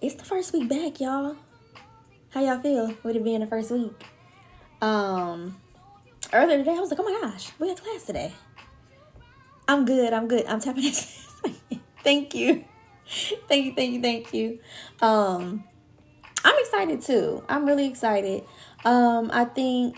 It's the first week back, y'all. How y'all feel with it being the first week? Earlier today, I was like, oh my gosh, we got class today. I'm good. I'm tapping it. Thank you. Thank you. I'm excited too. I'm really excited. I think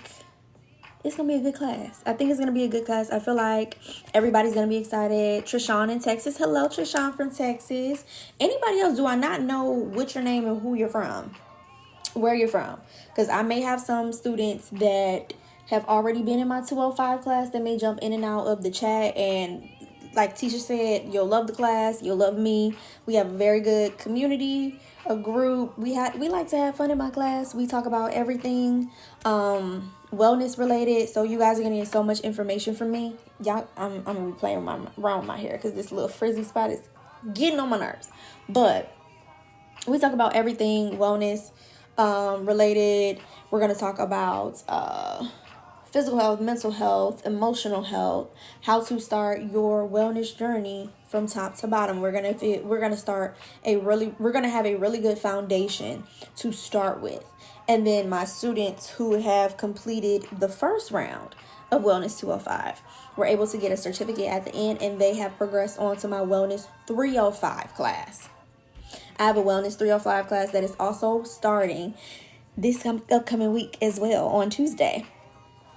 it's gonna be a good class. I feel like everybody's gonna be excited. Trishawn in Texas. Hello, Trishawn from Texas. Anybody else? Do I not know what's your name and who you're from? Where you're from? Because I may have some students that have already been in my 205 class that may jump in and out of the chat, and like Tisha said, you'll love the class, you'll love me. We have a very good community, a group. We like to have fun in my class. We talk about everything wellness related. So you guys are gonna get so much information from me. Y'all, I'm gonna be playing around with my hair because this little frizzy spot is getting on my nerves. But we talk about everything wellness related. We're gonna talk about physical health, mental health, emotional health, how to start your wellness journey from top to bottom. We're gonna have a really good foundation to start with. And then my students who have completed the first round of Wellness 205 were able to get a certificate at the end, and they have progressed on to my Wellness 305 class. I have a Wellness 305 class that is also starting this upcoming week as well on Tuesday.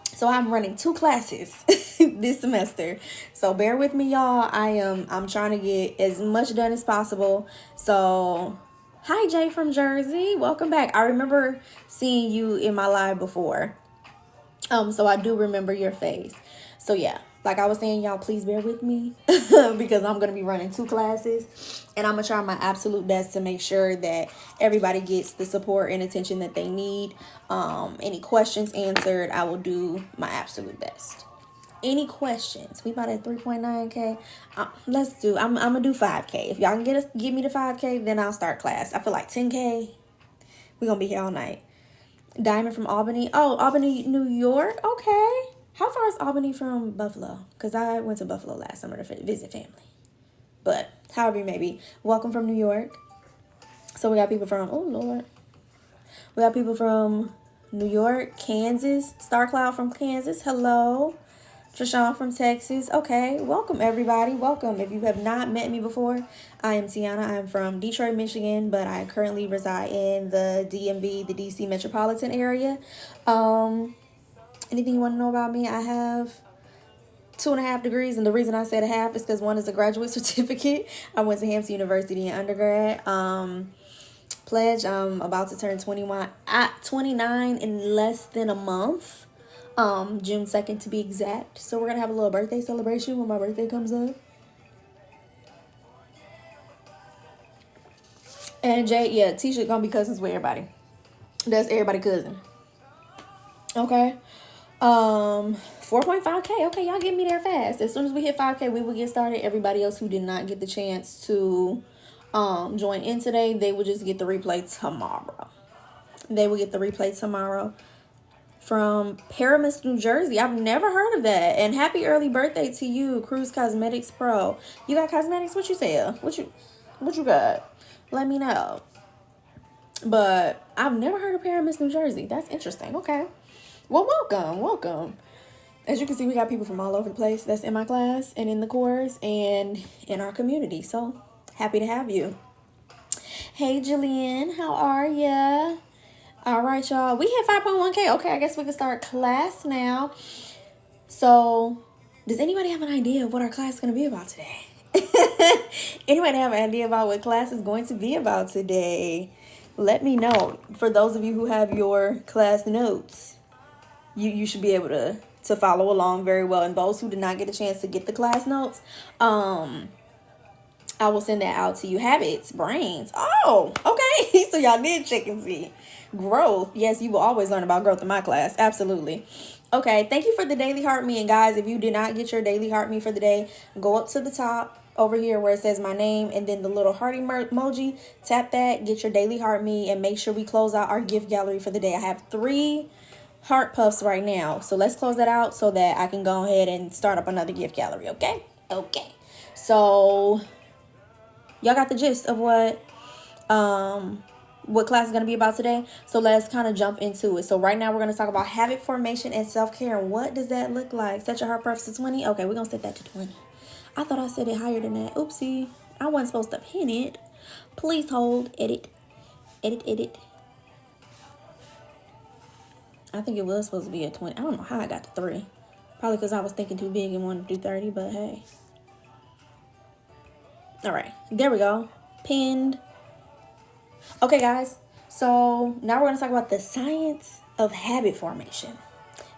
So I'm running 2 classes this semester. So bear with me, y'all. I'm trying to get as much done as possible. So hi, Jay from Jersey. Welcome back. I remember seeing you in my live before. So I do remember your face. So yeah, like I was saying, y'all, please bear with me because I'm going to be running 2 classes, and I'm going to try my absolute best to make sure that everybody gets the support and attention that they need. Any questions answered, I will do my absolute best. Any questions? We about at 3.9K. I'm going to do 5K. If y'all can give me the 5K, then I'll start class. I feel like 10K, we're going to be here all night. Diamond from Albany. Oh, Albany, New York. Okay. How far is Albany from Buffalo? Because I went to Buffalo last summer to visit family. But however you may be, welcome from New York. So we got people from, oh Lord. We got people from New York, Kansas. Star Cloud from Kansas. Hello. Trishawn from Texas. Okay, welcome everybody. Welcome. If you have not met me before, I am Tiana. I'm from Detroit, Michigan, but I currently reside in the DMV, the DC metropolitan area. Anything you want to know about me? I have 2.5 degrees, and the reason I said a half is because one is a graduate certificate. I went to Hampton University in undergrad. Pledge, I'm about to turn 29 in less than a month. June 2nd to be exact. So we're gonna have a little birthday celebration when my birthday comes up. And Jay, yeah, Tisha gonna be cousins with everybody. That's everybody cousin. Okay. 4.5K. Okay, y'all get me there fast. As soon as we hit 5K, we will get started. Everybody else who did not get the chance to join in today, they will just get the replay tomorrow. From Paramus, New Jersey. I've never heard of that. And happy early birthday to you, Cruise Cosmetics Pro. You got cosmetics? What you sell? What you got? Let me know. But I've never heard of Paramus, New Jersey. That's interesting. Okay. Well, welcome. As you can see, we got people from all over the place that's in my class and in the course and in our community. So happy to have you. Hey, Jillian, how are ya? All right, y'all. We hit 5.1K. Okay, I guess we can start class now. So, does anybody have an idea of what our class is going to be about today? Anybody have an idea about what class is going to be about today? Let me know. For those of you who have your class notes, you should be able to follow along very well. And those who did not get a chance to get the class notes, I will send that out to you. Habits, brains. Oh, okay. So y'all did check and see. Growth. Yes, you will always learn about growth in my class. Absolutely. Okay. Thank you for the daily heart me. And guys, if you did not get your daily heart me for the day, go up to the top over here where it says my name and then the little heart emoji. Tap that, get your daily heart me, and make sure we close out our gift gallery for the day. I have 3 heart puffs right now. So let's close that out so that I can go ahead and start up another gift gallery. Okay. So y'all got the gist of what what class is going to be about today. So let's kind of jump into it. So right now we're going to talk about habit formation and self-care. And what does that look like? Set your heart purpose to 20. Okay, we're going to set that to 20. I thought I set it higher than that. Oopsie. I wasn't supposed to pin it. Please hold. Edit. Edit. I think it was supposed to be at 20. I don't know how I got to 3. Probably because I was thinking too big and wanted to do 30, but hey. All right, there we go. Pinned. Okay, guys. So now we're going to talk about the science of habit formation.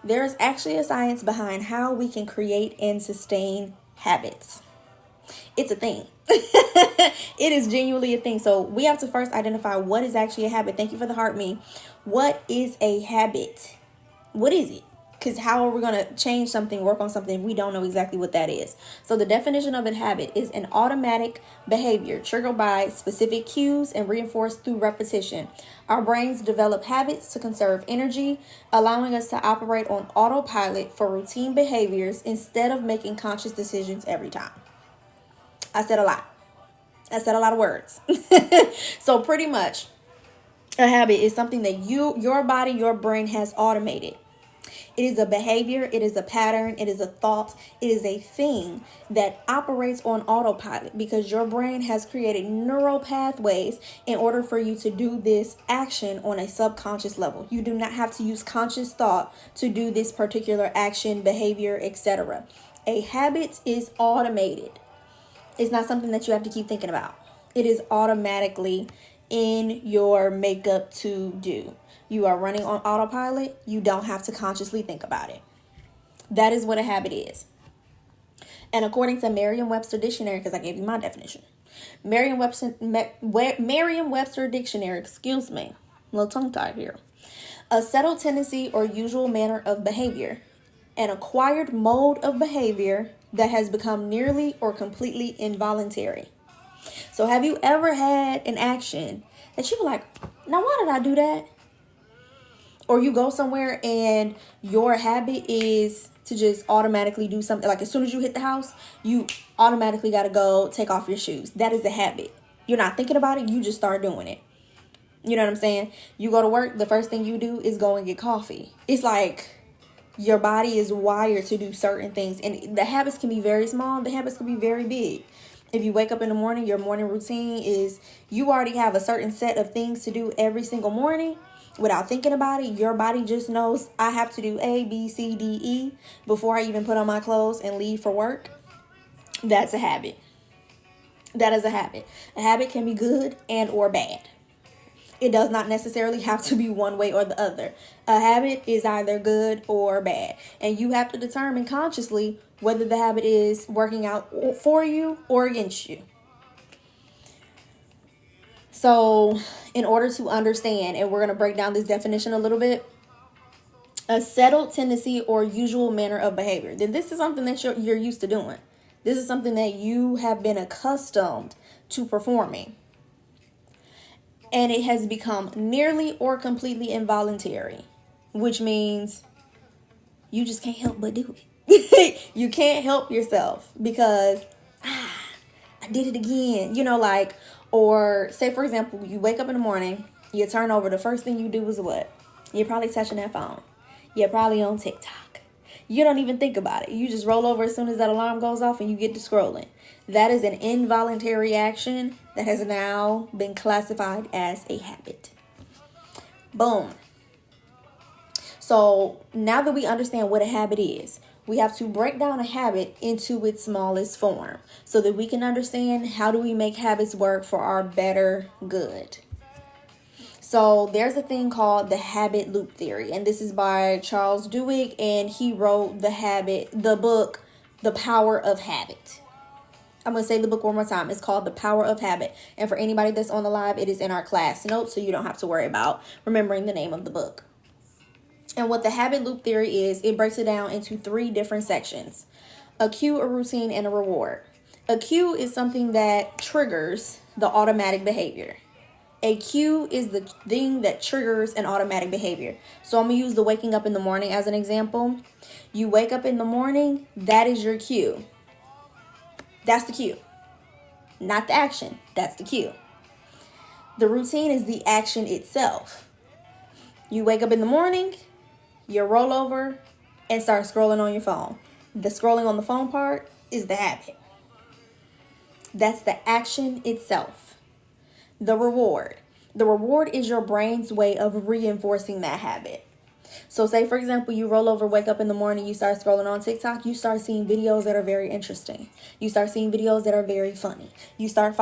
There's actually a science behind how we can create and sustain habits. It's a thing. It is genuinely a thing. So we have to first identify what is actually a habit. Thank you for the heart me. What is a habit? What is it? Because how are we going to change something, work on something if we don't know exactly what that is? So the definition of a habit is an automatic behavior triggered by specific cues and reinforced through repetition. Our brains develop habits to conserve energy, allowing us to operate on autopilot for routine behaviors instead of making conscious decisions every time. I said a lot. I said a lot of words. So pretty much a habit is something that your body, your brain has automated. It is a behavior, it is a pattern, it is a thought, it is a thing that operates on autopilot because your brain has created neural pathways in order for you to do this action on a subconscious level. You do not have to use conscious thought to do this particular action, behavior, etc. A habit is automated. It's not something that you have to keep thinking about. It is automatically in your makeup to do. You are running on autopilot. You don't have to consciously think about it. That is what a habit is. And according to Merriam-Webster Dictionary, because I gave you my definition, Merriam-Webster Dictionary, excuse me, a little tongue-tied here. A settled tendency or usual manner of behavior, an acquired mode of behavior that has become nearly or completely involuntary. So have you ever had an action that you were like, now why did I do that? Or you go somewhere and your habit is to just automatically do something. Like as soon as you hit the house, you automatically got to go take off your shoes. That is the habit. You're not thinking about it. You just start doing it. You know what I'm saying? You go to work. The first thing you do is go and get coffee. It's like your body is wired to do certain things. And the habits can be very small. The habits can be very big. If you wake up in the morning, your morning routine is you already have a certain set of things to do every single morning. Without thinking about it, your body just knows I have to do A, B, C, D, E before I even put on my clothes and leave for work. That's a habit. That is a habit. A habit can be good and or bad. It does not necessarily have to be one way or the other. A habit is either good or bad. And you have to determine consciously whether the habit is working out for you or against you. So in order to understand, and we're going to break down this definition a little bit, a settled tendency or usual manner of behavior. Then this is something that you're used to doing. This is something that you have been accustomed to performing. And it has become nearly or completely involuntary, which means you just can't help but do it. You can't help yourself because, I did it again. You know, like, or say, for example, you wake up in the morning, you turn over, the first thing you do is what? You're probably touching that phone. You're probably on TikTok. You don't even think about it. You just roll over as soon as that alarm goes off and you get to scrolling. That is an involuntary action that has now been classified as a habit. Boom. So now that we understand what a habit is, we have to break down a habit into its smallest form so that we can understand how do we make habits work for our better good. So there's a thing called the habit loop theory, and this is by Charles Duhigg, and he wrote the book, The Power of Habit. I'm going to say the book one more time. It's called The Power of Habit. And for anybody that's on the live, it is in our class notes, so you don't have to worry about remembering the name of the book. And what the habit loop theory is, it breaks it down into 3 different sections: a cue, a routine, and a reward. A cue is something that triggers the automatic behavior. A cue is the thing that triggers an automatic behavior. So I'm going to use the waking up in the morning as an example. You wake up in the morning, that is your cue. That's the cue. Not the action. That's the cue. The routine is the action itself. You wake up in the morning, you roll over and start scrolling on your phone. The scrolling on the phone part is the habit. That's the action itself. The reward. The reward is your brain's way of reinforcing that habit. So say, for example, you roll over, wake up in the morning, you start scrolling on TikTok, you start seeing videos that are very interesting. You start seeing videos that are very funny. You start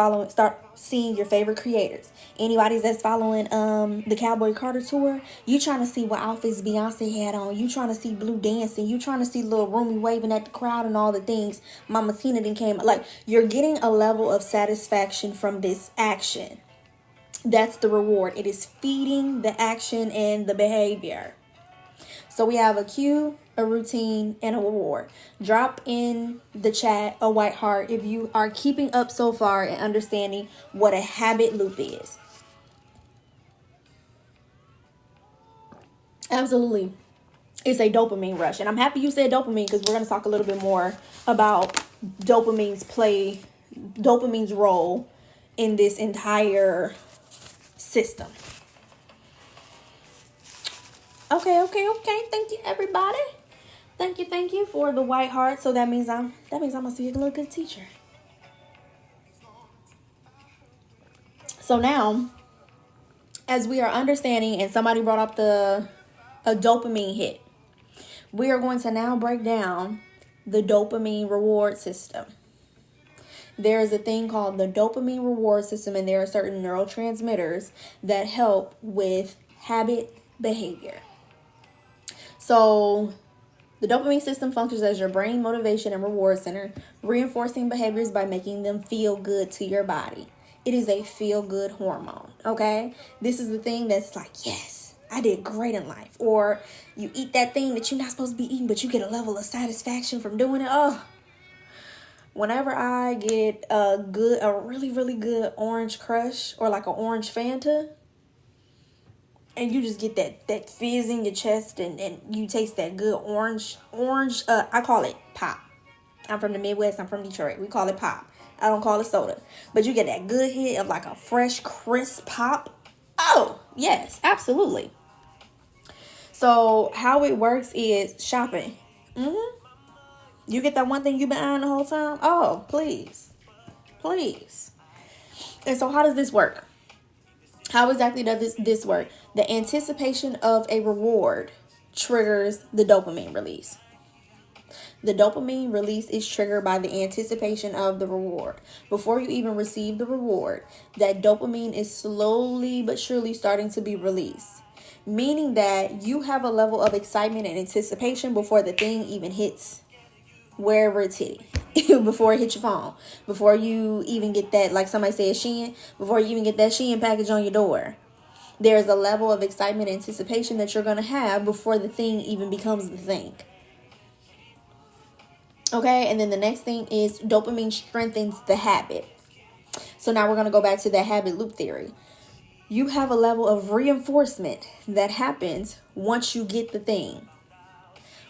seeing your favorite creators. Anybody that's following the Cowboy Carter tour, you trying to see what outfits Beyonce had on. You trying to see Blue dancing. You trying to see Lil Rumi waving at the crowd and all the things. Mama Tina then came. Like, you're getting a level of satisfaction from this action. That's the reward. It is feeding the action and the behavior. So we have a cue, a routine, and a reward. Drop in the chat a white heart if you are keeping up so far and understanding what a habit loop is. Absolutely. It's a dopamine rush. And I'm happy you said dopamine, because we're going to talk a little bit more about dopamine's role in this entire system. Okay. Thank you, everybody. Thank you for the white heart. So that means I'm gonna be a little good teacher. So now, as we are understanding, and somebody brought up a dopamine hit, we are going to now break down the dopamine reward system. There is a thing called the dopamine reward system, and there are certain neurotransmitters that help with habit behavior. So the dopamine system functions as your brain motivation and reward center, reinforcing behaviors by making them feel good to your body. It is a feel-good hormone, okay? This is the thing that's like, yes, I did great in life. Or you eat that thing that you're not supposed to be eating, but you get a level of satisfaction from doing it. Oh, whenever I get a really, really good orange crush, or like an orange Fanta, and you just get that fizz in your chest, and you taste that good orange, I call it pop. I'm from the Midwest. I'm from Detroit. We call it pop. I don't call it soda. But you get that good hit of like a fresh, crisp pop. Oh, yes, absolutely. So how it works is shopping. You get that one thing you've been eyeing the whole time? Oh, please. And so how does this work? How exactly does this work? The anticipation of a reward triggers the dopamine release. The dopamine release is triggered by the anticipation of the reward. Before you even receive the reward, that dopamine is slowly but surely starting to be released. Meaning that you have a level of excitement and anticipation before the thing even hits wherever it's hitting. Before it hits your phone. Before you even get that, like somebody said, Shein. Before you even get that Shein package on your door. There's a level of excitement and anticipation that you're going to have before the thing even becomes the thing. Okay, and then the next thing is dopamine strengthens the habit. So now we're going to go back to that habit loop theory. You have a level of reinforcement that happens once you get the thing.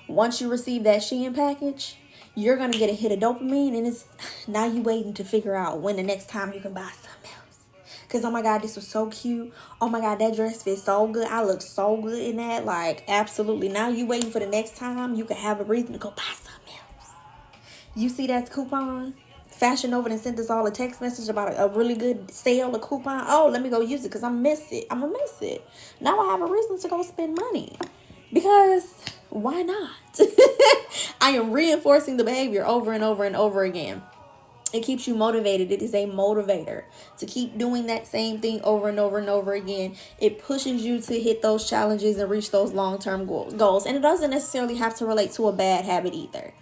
Once you receive that Shein package, you're going to get a hit of dopamine, and it's now you waiting to figure out when the next time you can buy something else. Because, oh my God, this was so cute. Oh my God, that dress fits so good. I look so good in that. Like, absolutely. Now you waiting for the next time you can have a reason to go buy something else. You see that coupon? Fashion Nova and sent us all a text message about a really good sale, a coupon. Oh, let me go use it because I'm going to miss it. Now I have a reason to go spend money. Because why not? I am reinforcing the behavior over and over and over again. It keeps you motivated. It is a motivator to keep doing that same thing over and over and over again. It pushes you to hit those challenges and reach those long-term goals. And it doesn't necessarily have to relate to a bad habit either.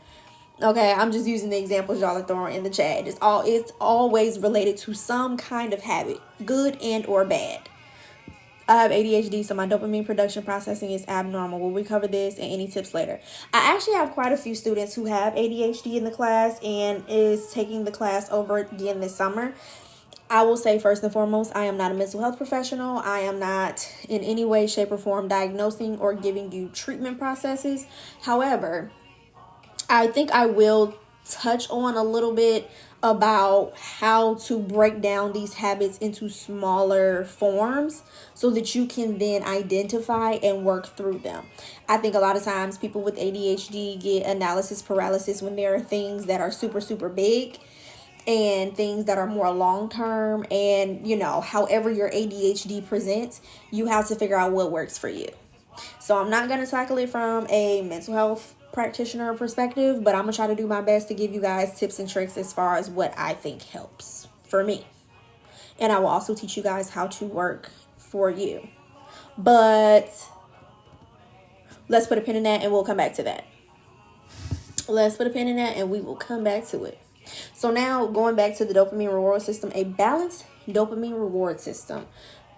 Okay, I'm just using the examples y'all are throwing in the chat. It's always related to some kind of habit, good and or bad. I have ADHD, so my dopamine production processing is abnormal. We'll cover this and any tips later. I actually have quite a few students who have ADHD in the class and is taking the class over again this summer. I will say first and foremost, I am not a mental health professional. I am not in any way, shape, or form diagnosing or giving you treatment processes. However, I think I will touch on a little bit about how to break down these habits into smaller forms so that you can then identify and work through them. I think a lot of times people with ADHD get analysis paralysis when there are things that are super, super big and things that are more long term. And, however your ADHD presents, you have to figure out what works for you. So I'm not going to tackle it from a mental health practitioner perspective, but I'm going to try to do my best to give you guys tips and tricks as far as what I think helps for me. And I will also teach you guys how to work for you. But let's put a pin in that and we'll come back to that. Let's put a pin in that and we will come back to it. So now going back to the dopamine reward system, a balanced dopamine reward system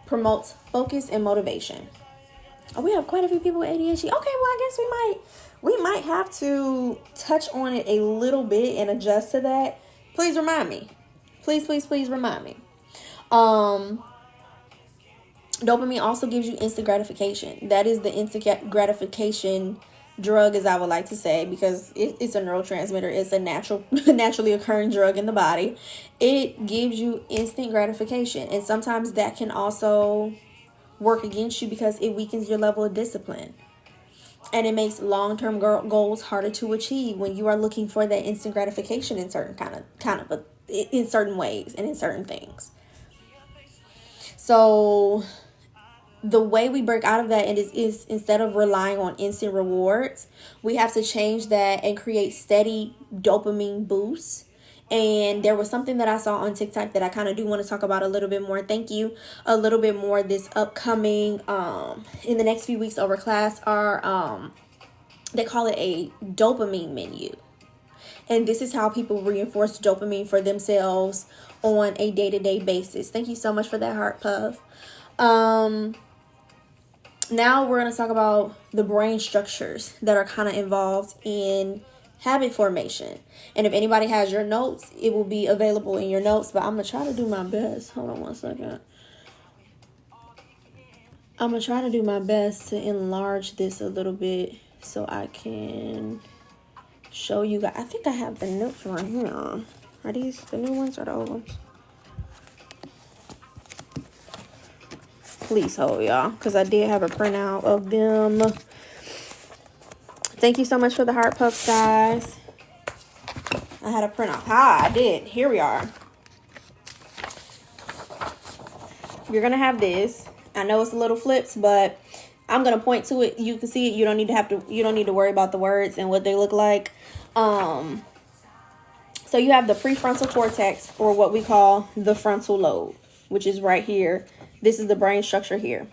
promotes focus and motivation. Oh, we have quite a few people with ADHD. Okay, well, I guess we might have to touch on it a little bit and adjust to that. Please remind me. Please remind me. Dopamine also gives you instant gratification. That is the instant gratification drug, as I would like to say, because it's a neurotransmitter. It's a naturally occurring drug in the body. It gives you instant gratification, and sometimes that can also work against you because it weakens your level of discipline, and it makes long-term goals harder to achieve when you are looking for that instant gratification in certain in certain ways and in certain things. So the way we break out of that is instead of relying on instant rewards, we have to change that and create steady dopamine boosts. And there was something that I saw on TikTok that I kind of do want to talk about a little bit more. Thank you. A little bit more this upcoming in the next few weeks over class are they call it a dopamine menu. And this is how people reinforce dopamine for themselves on a day-to-day basis. Thank you so much for that heart puff. Now we're going to talk about the brain structures that are kind of involved in habit formation. And if anybody has your notes, it will be available in your notes. But I'm going to try to do my best. Hold on one second. I'm going to try to do my best to enlarge this a little bit so I can show you guys. I think I have the notes right here. Are these the new ones or the old ones? Please hold, y'all, because I did have a printout of them. Thank you so much for the heart puffs, guys. I had a printout. I did. Here we are. You're gonna have this. I know it's a little flips, but I'm gonna point to it. You can see it. You don't need to worry about the words and what they look like. So you have the prefrontal cortex, or what we call the frontal lobe, which is right here. This is the brain structure here.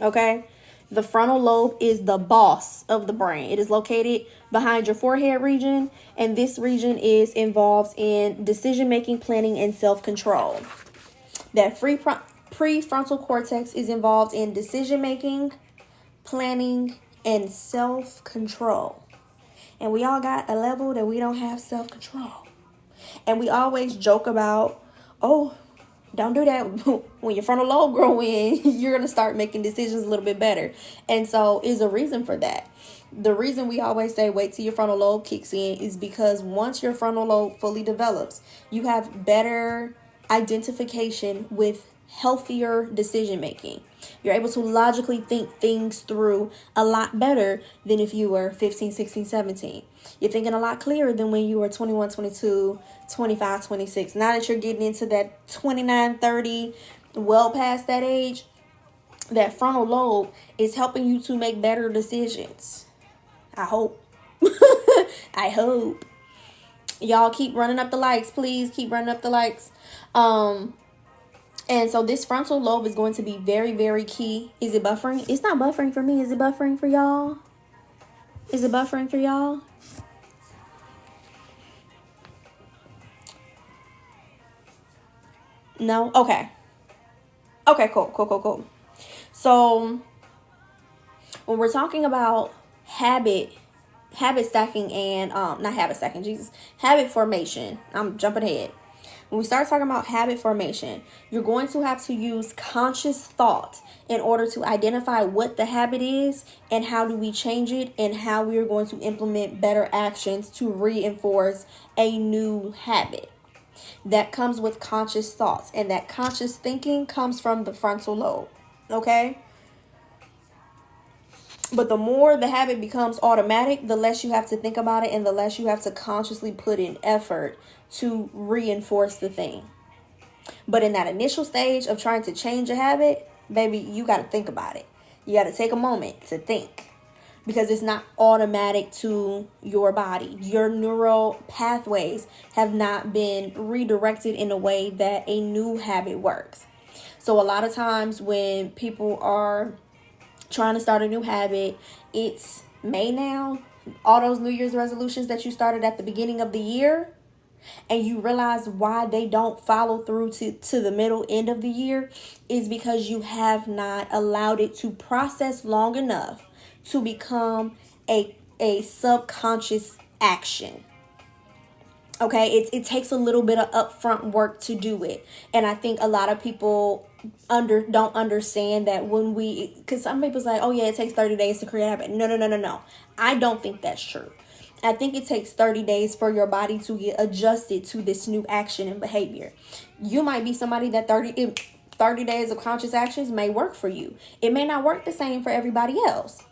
Okay? The frontal lobe is the boss of the brain. It is located behind your forehead region, and this region is involved in decision-making, planning, and self-control. That prefrontal cortex is involved in decision-making, planning, and self-control. And we all got a level that we don't have self-control. And we always joke about, oh, don't do that. When your frontal lobe grow in, you're going to start making decisions a little bit better. And so is a reason for that. The reason we always say wait till your frontal lobe kicks in is because once your frontal lobe fully develops, you have better identification with healthier decision making. You're able to logically think things through a lot better than if you were 15, 16, 17. You're thinking a lot clearer than when you were 21, 22, 25, 26. Now that you're getting into that 29, 30, well past that age, that frontal lobe is helping you to make better decisions. I hope. I hope. Y'all keep running up the likes, please. Keep running up the likes. And so this frontal lobe is going to be very, very key. Is it buffering? It's not buffering for me. Is it buffering for y'all? Is it buffering for y'all? No? Okay. Okay, cool. So when we're talking about habit stacking and habit formation. I'm jumping ahead. When we start talking about habit formation, you're going to have to use conscious thought in order to identify what the habit is and how do we change it and how we are going to implement better actions to reinforce a new habit. That comes with conscious thoughts, and that conscious thinking comes from the frontal lobe. Okay? But the more the habit becomes automatic, the less you have to think about it and the less you have to consciously put in effort to reinforce the thing. But in that initial stage of trying to change a habit, baby, you got to think about it. You got to take a moment to think, because it's not automatic to your body. Your neural pathways have not been redirected in a way that a new habit works. So a lot of times when people are trying to start a new habit, it's May now, all those New Year's resolutions that you started at the beginning of the year, and you realize why they don't follow through to the middle end of the year, is because you have not allowed it to process long enough to become a subconscious action. Okay, it takes a little bit of upfront work to do it. And I think a lot of people don't understand that when because some people's like, oh yeah, it takes 30 days to create a habit. No. I don't think that's true. I think it takes 30 days for your body to get adjusted to this new action and behavior. You might be somebody that 30 days of conscious actions may work for you. It may not work the same for everybody else.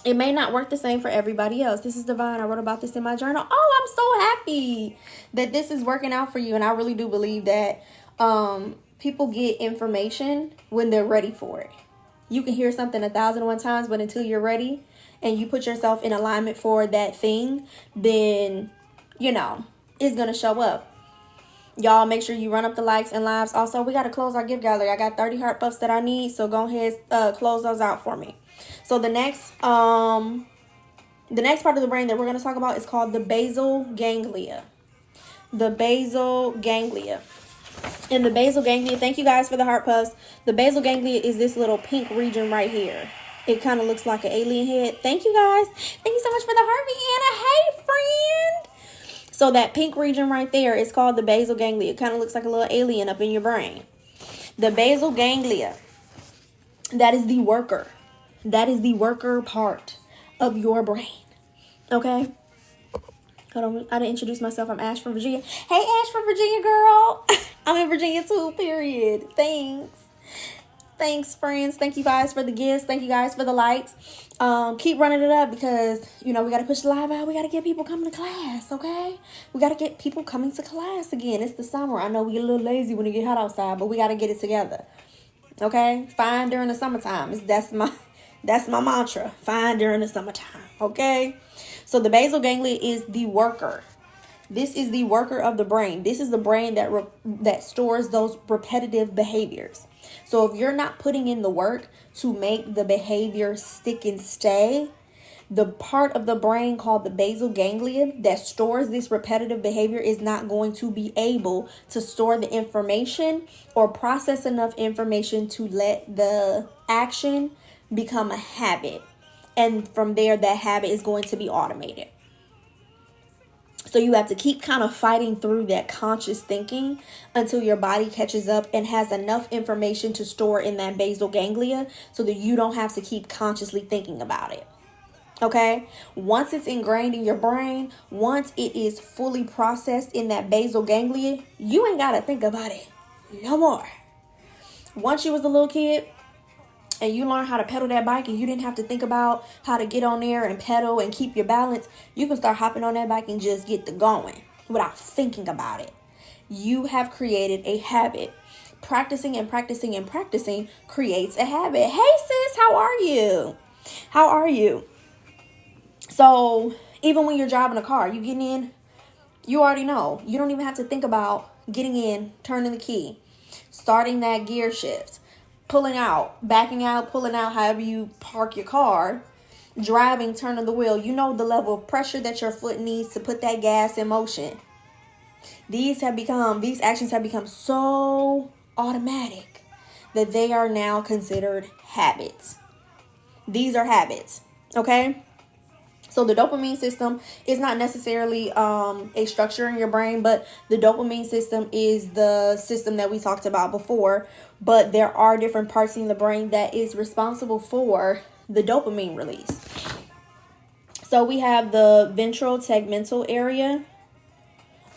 It may not work the same for everybody else. This is divine. I wrote about this in my journal. Oh, I'm so happy that this is working out for you. And I really do believe that people get information when they're ready for it. You can hear something 1,001 times, but until you're ready and you put yourself in alignment for that thing, then, it's going to show up. Y'all, make sure you run up the likes and lives. Also, we got to close our gift gallery. I got 30 heart puffs that I need, so go ahead, close those out for me. So the next part of the brain that we're going to talk about is called the basal ganglia. The basal ganglia. And the basal ganglia, thank you guys for the heart puffs. The basal ganglia is this little pink region right here. It kind of looks like an alien head. Thank you guys. Thank you so much for the heart, Anna. Hey, friend. So that pink region right there is called the basal ganglia. It kind of looks like a little alien up in your brain. The basal ganglia, that is the worker. That is the worker part of your brain. Okay? Hold on, I didn't introduce myself. I'm Ash from Virginia. Hey, Ash from Virginia, girl. I'm in Virginia too, period. Thanks, friends. Thank you guys for the gifts. Thank you guys for the likes. Keep running it up because, we got to push the live out. We got to get people coming to class, okay? We got to get people coming to class again. It's the summer. I know we get a little lazy when it get hot outside, but we got to get it together, okay? Fine during the summertime. That's my mantra. Fine during the summertime, okay? So the basal ganglia is the worker. This is the worker of the brain. This is the brain that stores those repetitive behaviors. So if you're not putting in the work to make the behavior stick and stay, the part of the brain called the basal ganglia that stores this repetitive behavior is not going to be able to store the information or process enough information to let the action become a habit. And from there, that habit is going to be automated. So you have to keep kind of fighting through that conscious thinking until your body catches up and has enough information to store in that basal ganglia so that you don't have to keep consciously thinking about it. Okay? Once it's ingrained in your brain, once it is fully processed in that basal ganglia, you ain't got to think about it no more. Once you was a little kid, and you learn how to pedal that bike and you didn't have to think about how to get on there and pedal and keep your balance, you can start hopping on that bike and just get to going without thinking about it. You have created a habit. Practicing and practicing and practicing creates a habit. Hey sis, how are you? How are you? So even when you're driving a car, you getting in, you already know. You don't even have to think about getting in, turning the key, starting that gear shift, pulling out, backing out, pulling out, however you park your car, driving, turning the wheel. You know the level of pressure that your foot needs to put that gas in motion. These actions have become so automatic that they are now considered habits. These are habits, okay? So the dopamine system is not necessarily a structure in your brain, but the dopamine system is the system that we talked about before. But there are different parts in the brain that is responsible for the dopamine release. So we have the ventral tegmental area,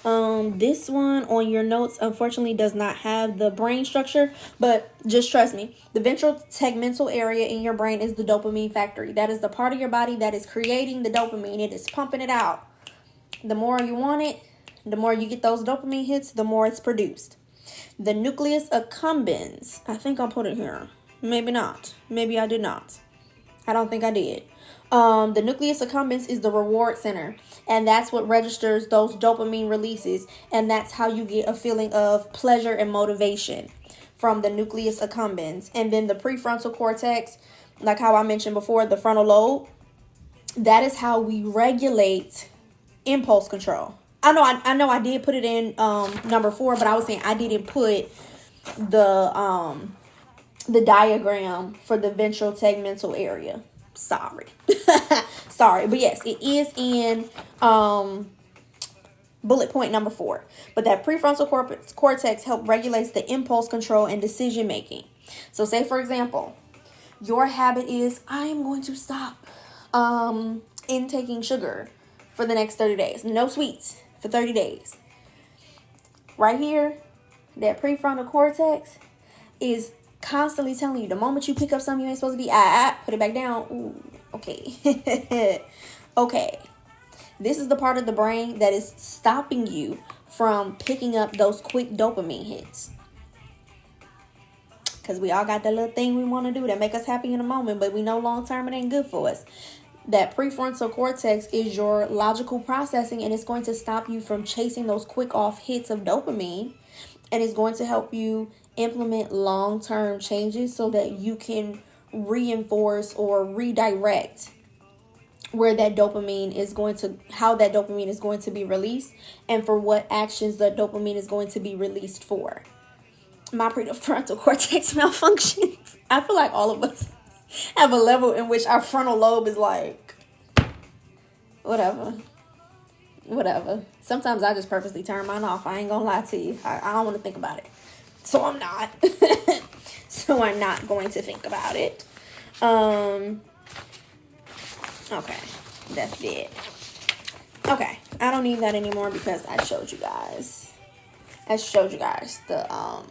This one on your notes unfortunately does not have the brain structure, but just trust me, the ventral tegmental area in your brain is the dopamine factory. That is the part of your body that is creating the dopamine. It is pumping it out. The more you want it, the more you get those dopamine hits, the more it's produced. The nucleus accumbens, I think I'll put it here. Maybe not. Maybe I did not. I don't think I did. The nucleus accumbens is the reward center, and that's what registers those dopamine releases, and that's how you get a feeling of pleasure and motivation from the nucleus accumbens. And then the prefrontal cortex, like how I mentioned before, the frontal lobe, that is how we regulate impulse control. I know I did put it in number 4, but I was saying I didn't put the diagram for the ventral tegmental area. Sorry. Sorry. But yes, it is in bullet point number 4. But that prefrontal cortex help regulates the impulse control and decision making. So say, for example, your habit is, I am going to stop intaking sugar for the next 30 days. No sweets for 30 days. Right here, that prefrontal cortex is constantly telling you, the moment you pick up something you ain't supposed to be, put it back down. Ooh, okay. Okay. This is the part of the brain that is stopping you from picking up those quick dopamine hits. Because we all got that little thing we want to do that make us happy in a moment, but we know long term it ain't good for us. That prefrontal cortex is your logical processing, and it's going to stop you from chasing those quick off hits of dopamine, and it's going to help you implement long-term changes so that you can reinforce or redirect where that dopamine is going to, how that dopamine is going to be released, and for what actions the dopamine is going to be released for. My prefrontal cortex malfunctions. I feel like all of us have a level in which our frontal lobe is like, whatever. Sometimes I just purposely turn mine off. I ain't gonna lie to you. I don't want to think about it. So I'm not. So I'm not going to think about it. Okay. That's it. Okay. I don't need that anymore because I showed you guys. The,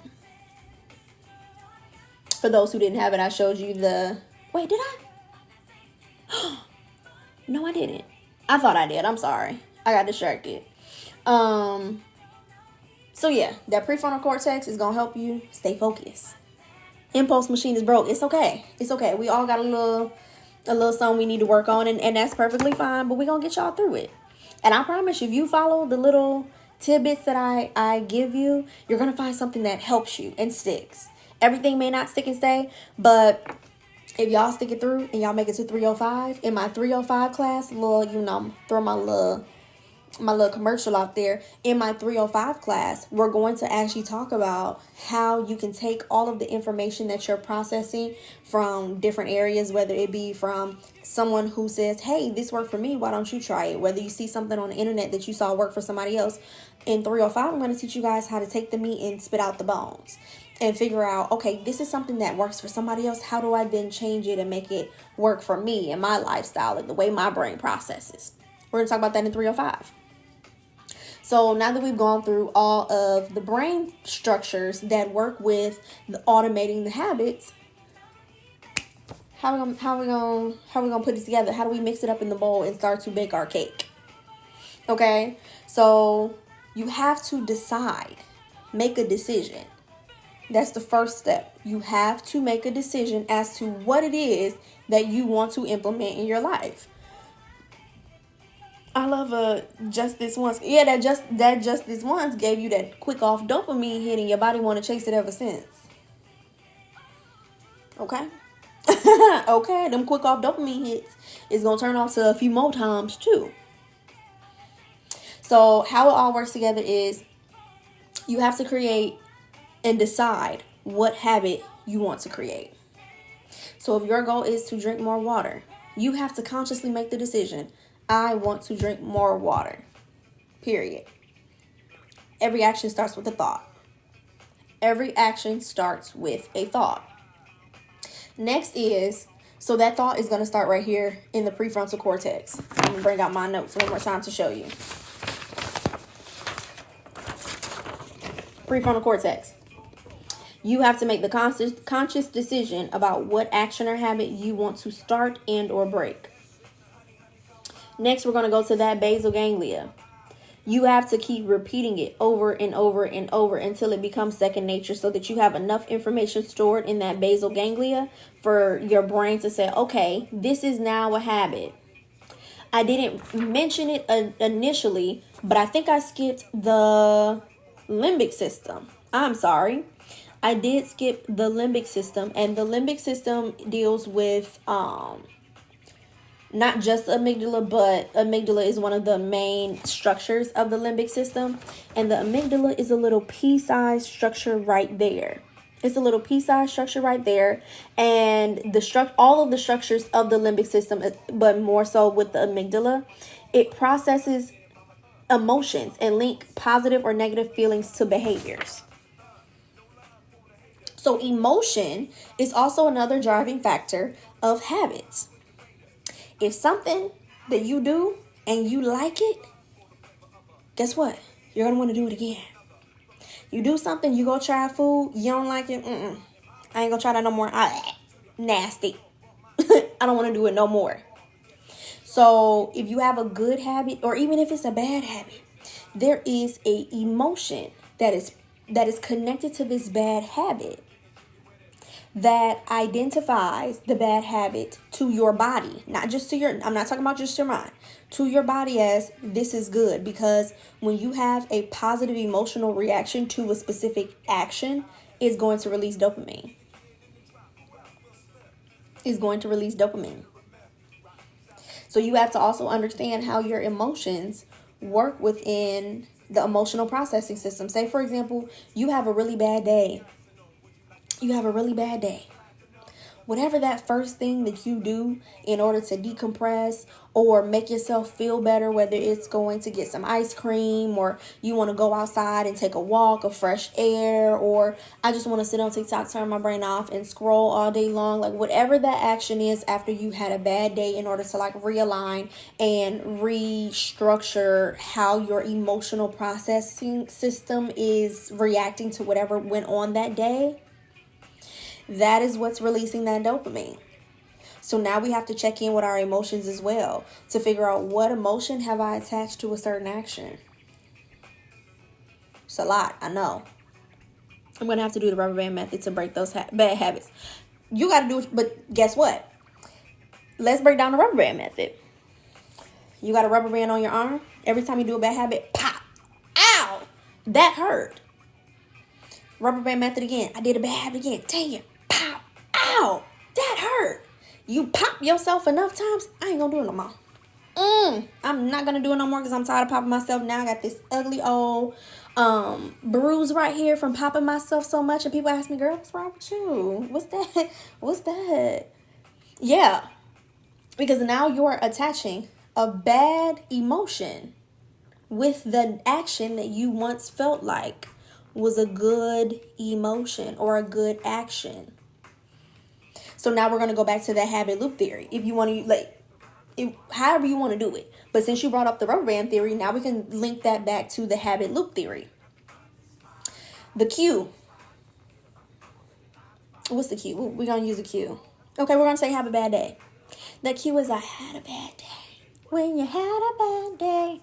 for those who didn't have it, I showed you the, wait, did I? No, I didn't. I thought I did. I'm sorry. I got distracted. So yeah, that prefrontal cortex is going to help you stay focused. Impulse machine is broke. It's okay. We all got a little something we need to work on, and that's perfectly fine, but we're going to get y'all through it. And I promise you, if you follow the little tidbits that I give you, you're going to find something that helps you and sticks. Everything may not stick and stay, but if y'all stick it through and y'all make it to 305, in my 305 class, throw my little commercial out there. In my 305 class, we're going to actually talk about how you can take all of the information that you're processing from different areas, whether it be from someone who says, hey, this worked for me, why don't you try it? Whether you see something on the internet that you saw work for somebody else. In 305, I'm going to teach you guys how to take the meat and spit out the bones and figure out, okay, this is something that works for somebody else. How do I then change it and make it work for me and my lifestyle and the way my brain processes? We're going to talk about that in 305. So now that we've gone through all of the brain structures that work with the automating the habits, how we gonna put it together? How do we mix it up in the bowl and start to bake our cake? Okay, so you have to decide, make a decision. That's the first step. You have to make a decision as to what it is that you want to implement in your life. I love just this once. Yeah, that just this once gave you that quick off dopamine hit, and your body want to chase it ever since. Okay. Okay, them quick off dopamine hits is gonna turn off to a few more times too. So how it all works together is you have to create and decide what habit you want to create. So if your goal is to drink more water, you have to consciously make the decision. I want to drink more water. Period. Every action starts with a thought. Every action starts with a thought. Next is, so that thought is going to start right here in the prefrontal cortex. I'm going to bring out my notes one more time to show you. prefrontal cortex. You have to make the conscious decision about what action or habit you want to start and or break. Next, we're going to go to that basal ganglia. You have to keep repeating it over and over and over until it becomes second nature, so that you have enough information stored in that basal ganglia for your brain to say, okay, this is now a habit. I didn't mention it initially, but I think I skipped the limbic system. I'm sorry. I did skip the limbic system, and the limbic system deals with not just the amygdala, but amygdala is one of the main structures of the limbic system, and the amygdala is a little pea-sized structure right there. It's a little pea-sized structure right there, and all of the structures of the limbic system, but more so with the amygdala, it processes emotions and link positive or negative feelings to behaviors. So emotion is also another driving factor of habits. If something that you do and you like it, guess what? You're going to want to do it again. You do something, you go try food, you don't like it, I ain't going to try that no more. Nasty. I don't want to do it no more. So if you have a good habit, or even if it's a bad habit, there is a emotion that is connected to this bad habit that identifies the bad habit to your body, not just to your, I'm not talking about just your mind, to your body as this is good. Because when you have a positive emotional reaction to a specific action, it's going to release dopamine. It's going to release dopamine. So you have to also understand how your emotions work within the emotional processing system. Say, for example, you have a really bad day. Whatever that first thing that you do in order to decompress or make yourself feel better, whether it's going to get some ice cream, or you want to go outside and take a walk of fresh air, or I just want to sit on TikTok, turn my brain off and scroll all day long, like whatever that action is after you had a bad day, in order to like realign and restructure how your emotional processing system is reacting to whatever went on that day. That is what's releasing that dopamine. So now we have to check in with our emotions as well to figure out, what emotion have I attached to a certain action? It's a lot, I know. I'm going to have to do the rubber band method to break those bad habits. You got to do it, but guess what? Let's break down the rubber band method. You got a rubber band on your arm. Every time you do a bad habit, pop. Ow! That hurt. Rubber band method again. I did a bad habit again. Damn. Pop. Ow. That hurt. You pop yourself enough times, I ain't gonna do it no more. I'm not gonna do it no more because I'm tired of popping myself. Now I got this ugly old bruise right here from popping myself so much. And people ask me, girl, what's wrong with you? What's that? Yeah. Because now you're attaching a bad emotion with the action that you once felt like was a good emotion or a good action. So now we're going to go back to that habit loop theory. If you want to, however you want to do it. But since you brought up the rubber band theory, now we can link that back to the habit loop theory. The cue. What's the cue? We're going to use a cue. Okay, we're going to say have a bad day. The cue is I had a bad day. When you had a bad day.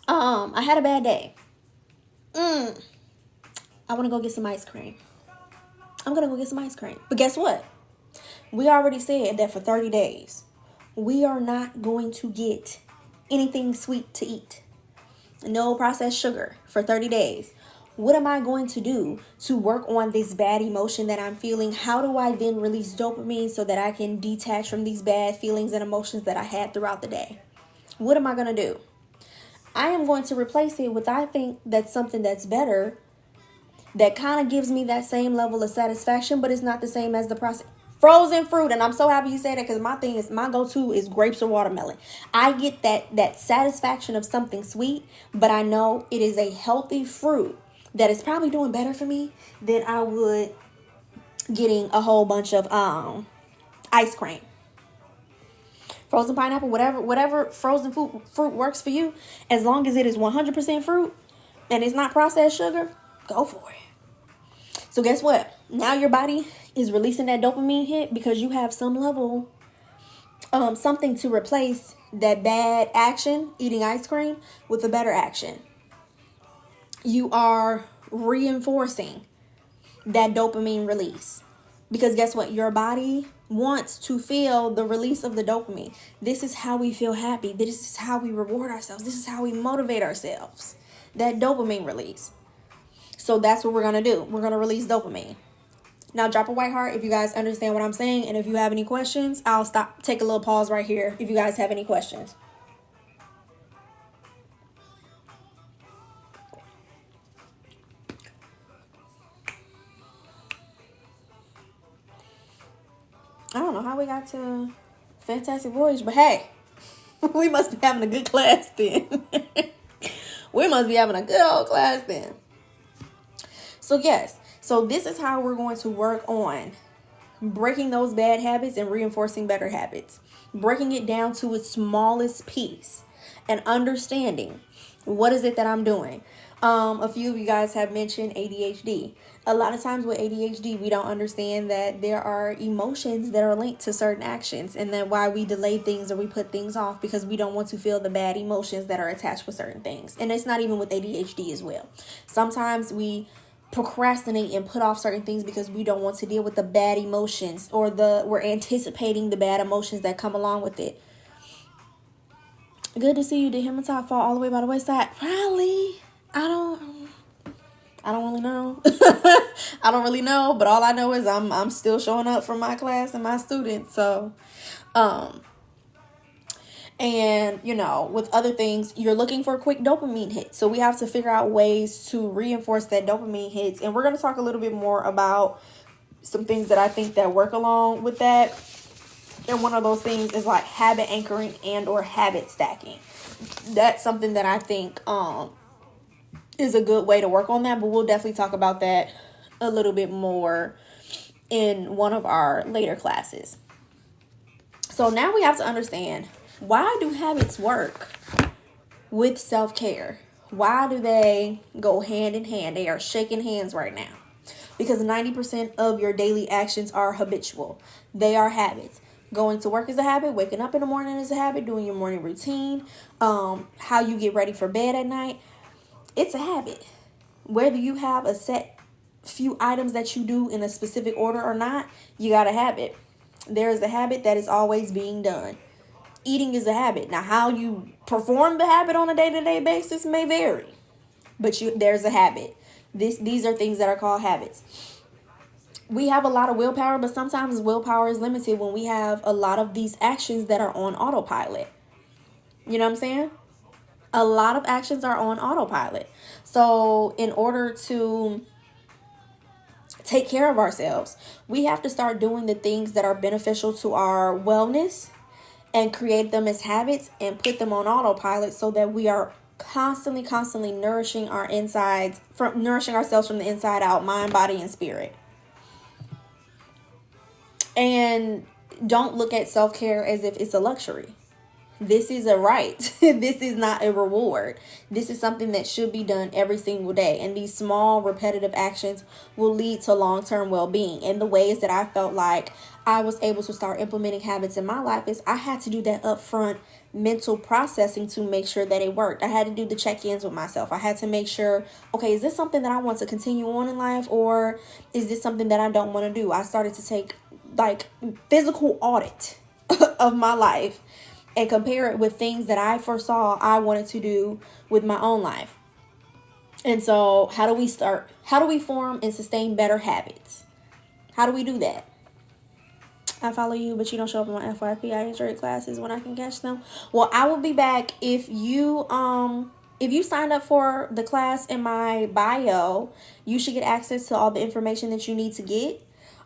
I had a bad day. I want to go get some ice cream. I'm going to go get some ice cream. But guess what? We already said that for 30 days, we are not going to get anything sweet to eat. No processed sugar for 30 days. What am I going to do to work on this bad emotion that I'm feeling? How do I then release dopamine so that I can detach from these bad feelings and emotions that I had throughout the day? What am I going to do? I am going to replace it with, I think that's something that's better, that kind of gives me that same level of satisfaction, but it's not the same as the process. Frozen fruit, and I'm so happy you said that, because my go-to is grapes or watermelon. I get that satisfaction of something sweet, but I know it is a healthy fruit that is probably doing better for me than I would getting a whole bunch of ice cream. Frozen pineapple, whatever frozen fruit works for you, as long as it is 100% fruit and it's not processed sugar, go for it. So guess what? Now your body is releasing that dopamine hit because you have some level, something to replace that bad action, eating ice cream, with a better action. You are reinforcing that dopamine release. Because guess what? Your body wants to feel the release of the dopamine. This is how we feel happy. This is how we reward ourselves. This is how we motivate ourselves. That dopamine release. So that's what we're going to do. We're going to release dopamine. Now drop a white heart if you guys understand what I'm saying. And if you have any questions, I'll take a little pause right here if you guys have any questions. I don't know how we got to Fantastic Voyage, but hey, we must be having a good class then. We must be having a good old class then. So yes, so this is how we're going to work on breaking those bad habits and reinforcing better habits. Breaking it down to its smallest piece and understanding what is it that I'm doing. A few of you guys have mentioned ADHD. A lot of times with ADHD, we don't understand that there are emotions that are linked to certain actions, and then why we delay things or we put things off because we don't want to feel the bad emotions that are attached with certain things. And it's not even with ADHD as well. Sometimes we procrastinate and put off certain things because we don't want to deal with the bad emotions, or we're anticipating the bad emotions that come along with it. Good to see you. Did him and Top fall all the way by the wayside? Probably. I don't really know. I don't really know, but all I know is I'm still showing up for my class and my students. So, and you know, with other things, you're looking for a quick dopamine hit. So we have to figure out ways to reinforce that dopamine hits. And we're going to talk a little bit more about some things that I think that work along with that. And one of those things is like habit anchoring and or habit stacking. That's something that I think is a good way to work on that, but we'll definitely talk about that a little bit more in one of our later classes. So now we have to understand, why do habits work with self-care? Why do they go hand in hand? They are shaking hands right now. Because 90% of your daily actions are habitual. They are habits. Going to work is a habit. Waking up in the morning is a habit. Doing your morning routine. How you get ready for bed at night. It's a habit. Whether you have a set few items that you do in a specific order or not, you got a habit. There is a habit that is always being done. Eating is a habit. Now, how you perform the habit on a day-to-day basis may vary, but there's a habit. These are things that are called habits. We have a lot of willpower, but sometimes willpower is limited when we have a lot of these actions that are on autopilot. You know what I'm saying? A lot of actions are on autopilot. So in order to take care of ourselves, we have to start doing the things that are beneficial to our wellness and create them as habits and put them on autopilot so that we are constantly nourishing our insides, from nourishing ourselves from the inside out, mind, body, and spirit. And don't look at self-care as if it's a luxury. This is a right. This is not a reward. This is something that should be done every single day. And these small repetitive actions will lead to long-term well-being. And the ways that I felt like I was able to start implementing habits in my life is I had to do that upfront mental processing to make sure that it worked. I had to do the check-ins with myself. I had to make sure, okay, is this something that I want to continue on in life, or is this something that I don't want to do? I started to take like physical audit of my life and compare it with things that I foresaw I wanted to do with my own life. And so how do we start? How do we form and sustain better habits? How do we do that? I follow you, but you don't show up in my FYP. I enjoy classes when I can catch them. Well, I will be back. If you signed up for the class in my bio, you should get access to all the information that you need to get.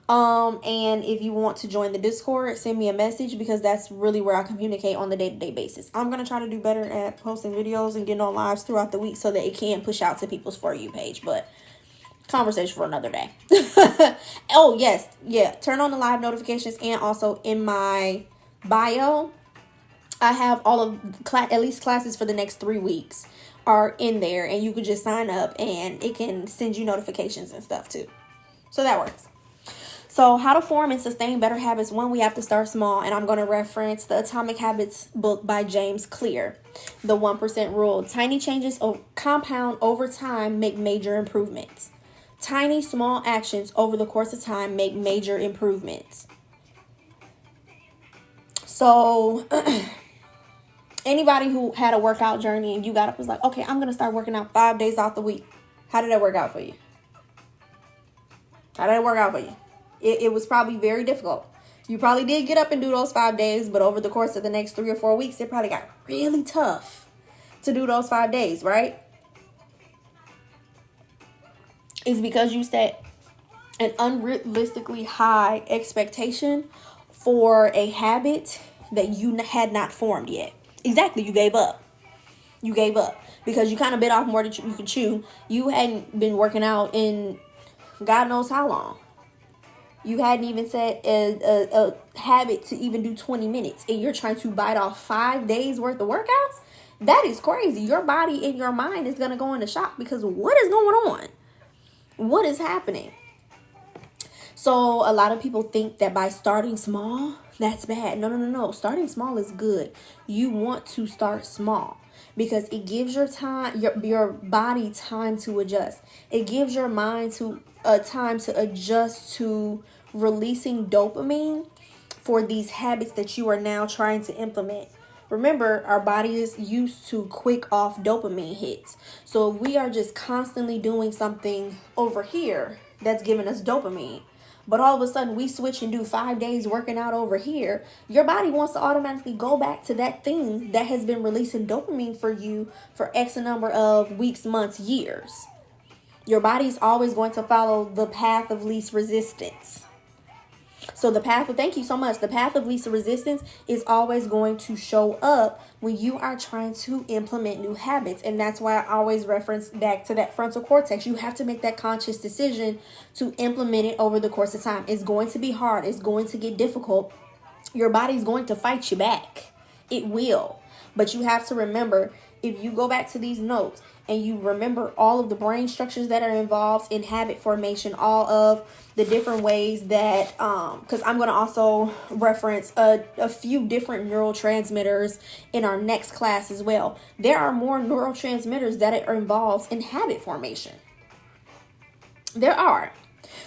And if you want to join the Discord, send me a message, because that's really where I communicate on the day-to-day basis. I'm going to try to do better at posting videos and getting on lives throughout the week so that it can push out to people's For You page, but conversation for another day. Oh, yes. Yeah. Turn on the live notifications, and also in my bio, I have all of at least classes for the next 3 weeks are in there, and you can just sign up and it can send you notifications and stuff too. So that works. So how to form and sustain better habits. One, we have to start small. And I'm going to reference the Atomic Habits book by James Clear. The 1% rule. Tiny changes compound over time, make major improvements. Tiny, small actions over the course of time make major improvements. So anybody who had a workout journey and you got up was like, okay, I'm going to start working out 5 days out the week. How did that work out for you? How did it work out for you? It was probably very difficult. You probably did get up and do those 5 days, but over the course of the next 3 or 4 weeks, it probably got really tough to do those 5 days, right? It's because you set an unrealistically high expectation for a habit that you had not formed yet. Exactly, you gave up. You gave up because you kind of bit off more than you could chew. You hadn't been working out in God knows how long. You hadn't even set a habit to even do 20 minutes. And you're trying to bite off 5 days worth of workouts? That is crazy. Your body and your mind is going to go into shock because what is going on? What is happening? So a lot of people think that by starting small, that's bad. No. Starting small is good. You want to start small because it gives your body time to adjust. It gives your mind time to adjust to releasing dopamine for these habits that you are now trying to implement. Remember, our body is used to quick off dopamine hits. So if we are just constantly doing something over here that's giving us dopamine, but all of a sudden we switch and do 5 days working out over here, your body wants to automatically go back to that thing that has been releasing dopamine for you for X number of weeks, months, years. Your body's always going to follow the path of least resistance. So the path of least resistance is always going to show up when you are trying to implement new habits. And that's why I always reference back to that frontal cortex. You have to make that conscious decision to implement it over the course of time. It's going to be hard. It's going to get difficult. Your body's going to fight you back. It will. But you have to remember, if you go back to these notes and you remember all of the brain structures that are involved in habit formation, all of the different ways that, because I'm going to also reference a few different neurotransmitters in our next class as well. There are more neurotransmitters that are involved in habit formation. There are.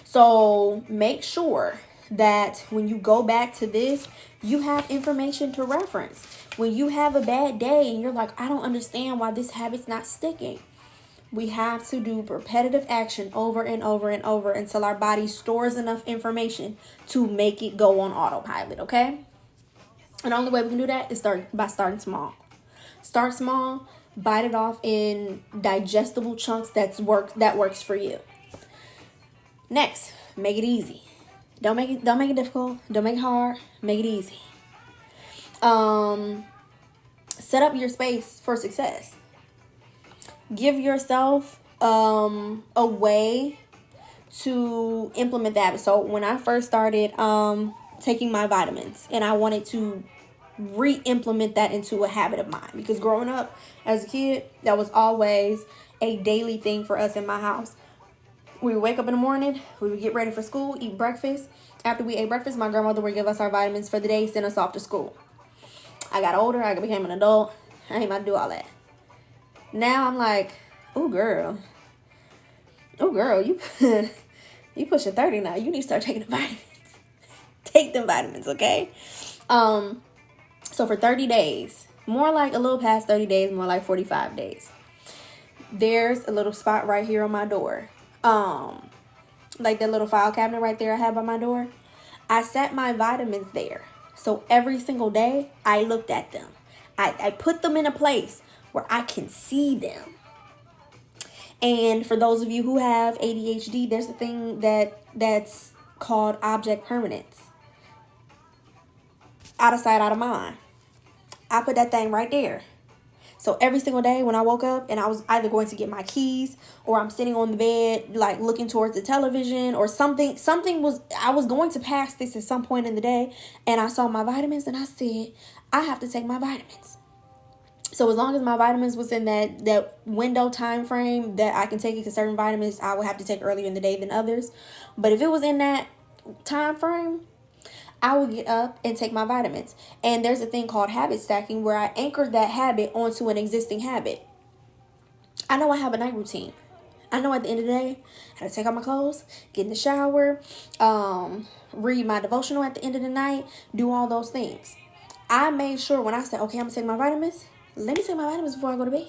So make sure that when you go back to this, you have information to reference. When you have a bad day and you're like, I don't understand why this habit's not sticking. We have to do repetitive action over and over and over until our body stores enough information to make it go on autopilot, okay? And the only way we can do that is by starting small. Start small, bite it off in digestible chunks that works for you. Next, make it easy. Don't make it difficult. Don't make it hard. Make it easy. Set up your space for success. Give yourself a way to implement that. So when I first started taking my vitamins, and I wanted to re-implement that into a habit of mine, because growing up as a kid, that was always a daily thing for us in my house. We would wake up in the morning, we would get ready for school, eat breakfast. After we ate breakfast, my grandmother would give us our vitamins for the day, send us off to school. I got older, I became an adult. I ain't about to do all that. Now I'm like, oh girl, you pushing 30 now. You need to start taking the vitamins. Take them vitamins, okay? So for 30 days, more like a little past 30 days, more like 45 days, there's a little spot right here on my door. Like that little file cabinet right there I have by my door. I set my vitamins there. So every single day I looked at them. I put them in a place where I can see them. And for those of you who have ADHD, there's a thing that's called object permanence. Out of sight, out of mind. I put that thing right there. So every single day when I woke up and I was either going to get my keys, or I'm sitting on the bed like looking towards the television, or I was going to pass this at some point in the day, and I saw my vitamins and I said, I have to take my vitamins. So as long as my vitamins was in that window time frame that I can take it, because certain vitamins I would have to take earlier in the day than others. But if it was in that time frame, I would get up and take my vitamins. And there's a thing called habit stacking where I anchored that habit onto an existing habit. I know I have a night routine. I know at the end of the day, I gotta take off my clothes, get in the shower, read my devotional at the end of the night, do all those things. I made sure when I said, okay, I'm gonna take my vitamins, let me take my vitamins before I go to bed.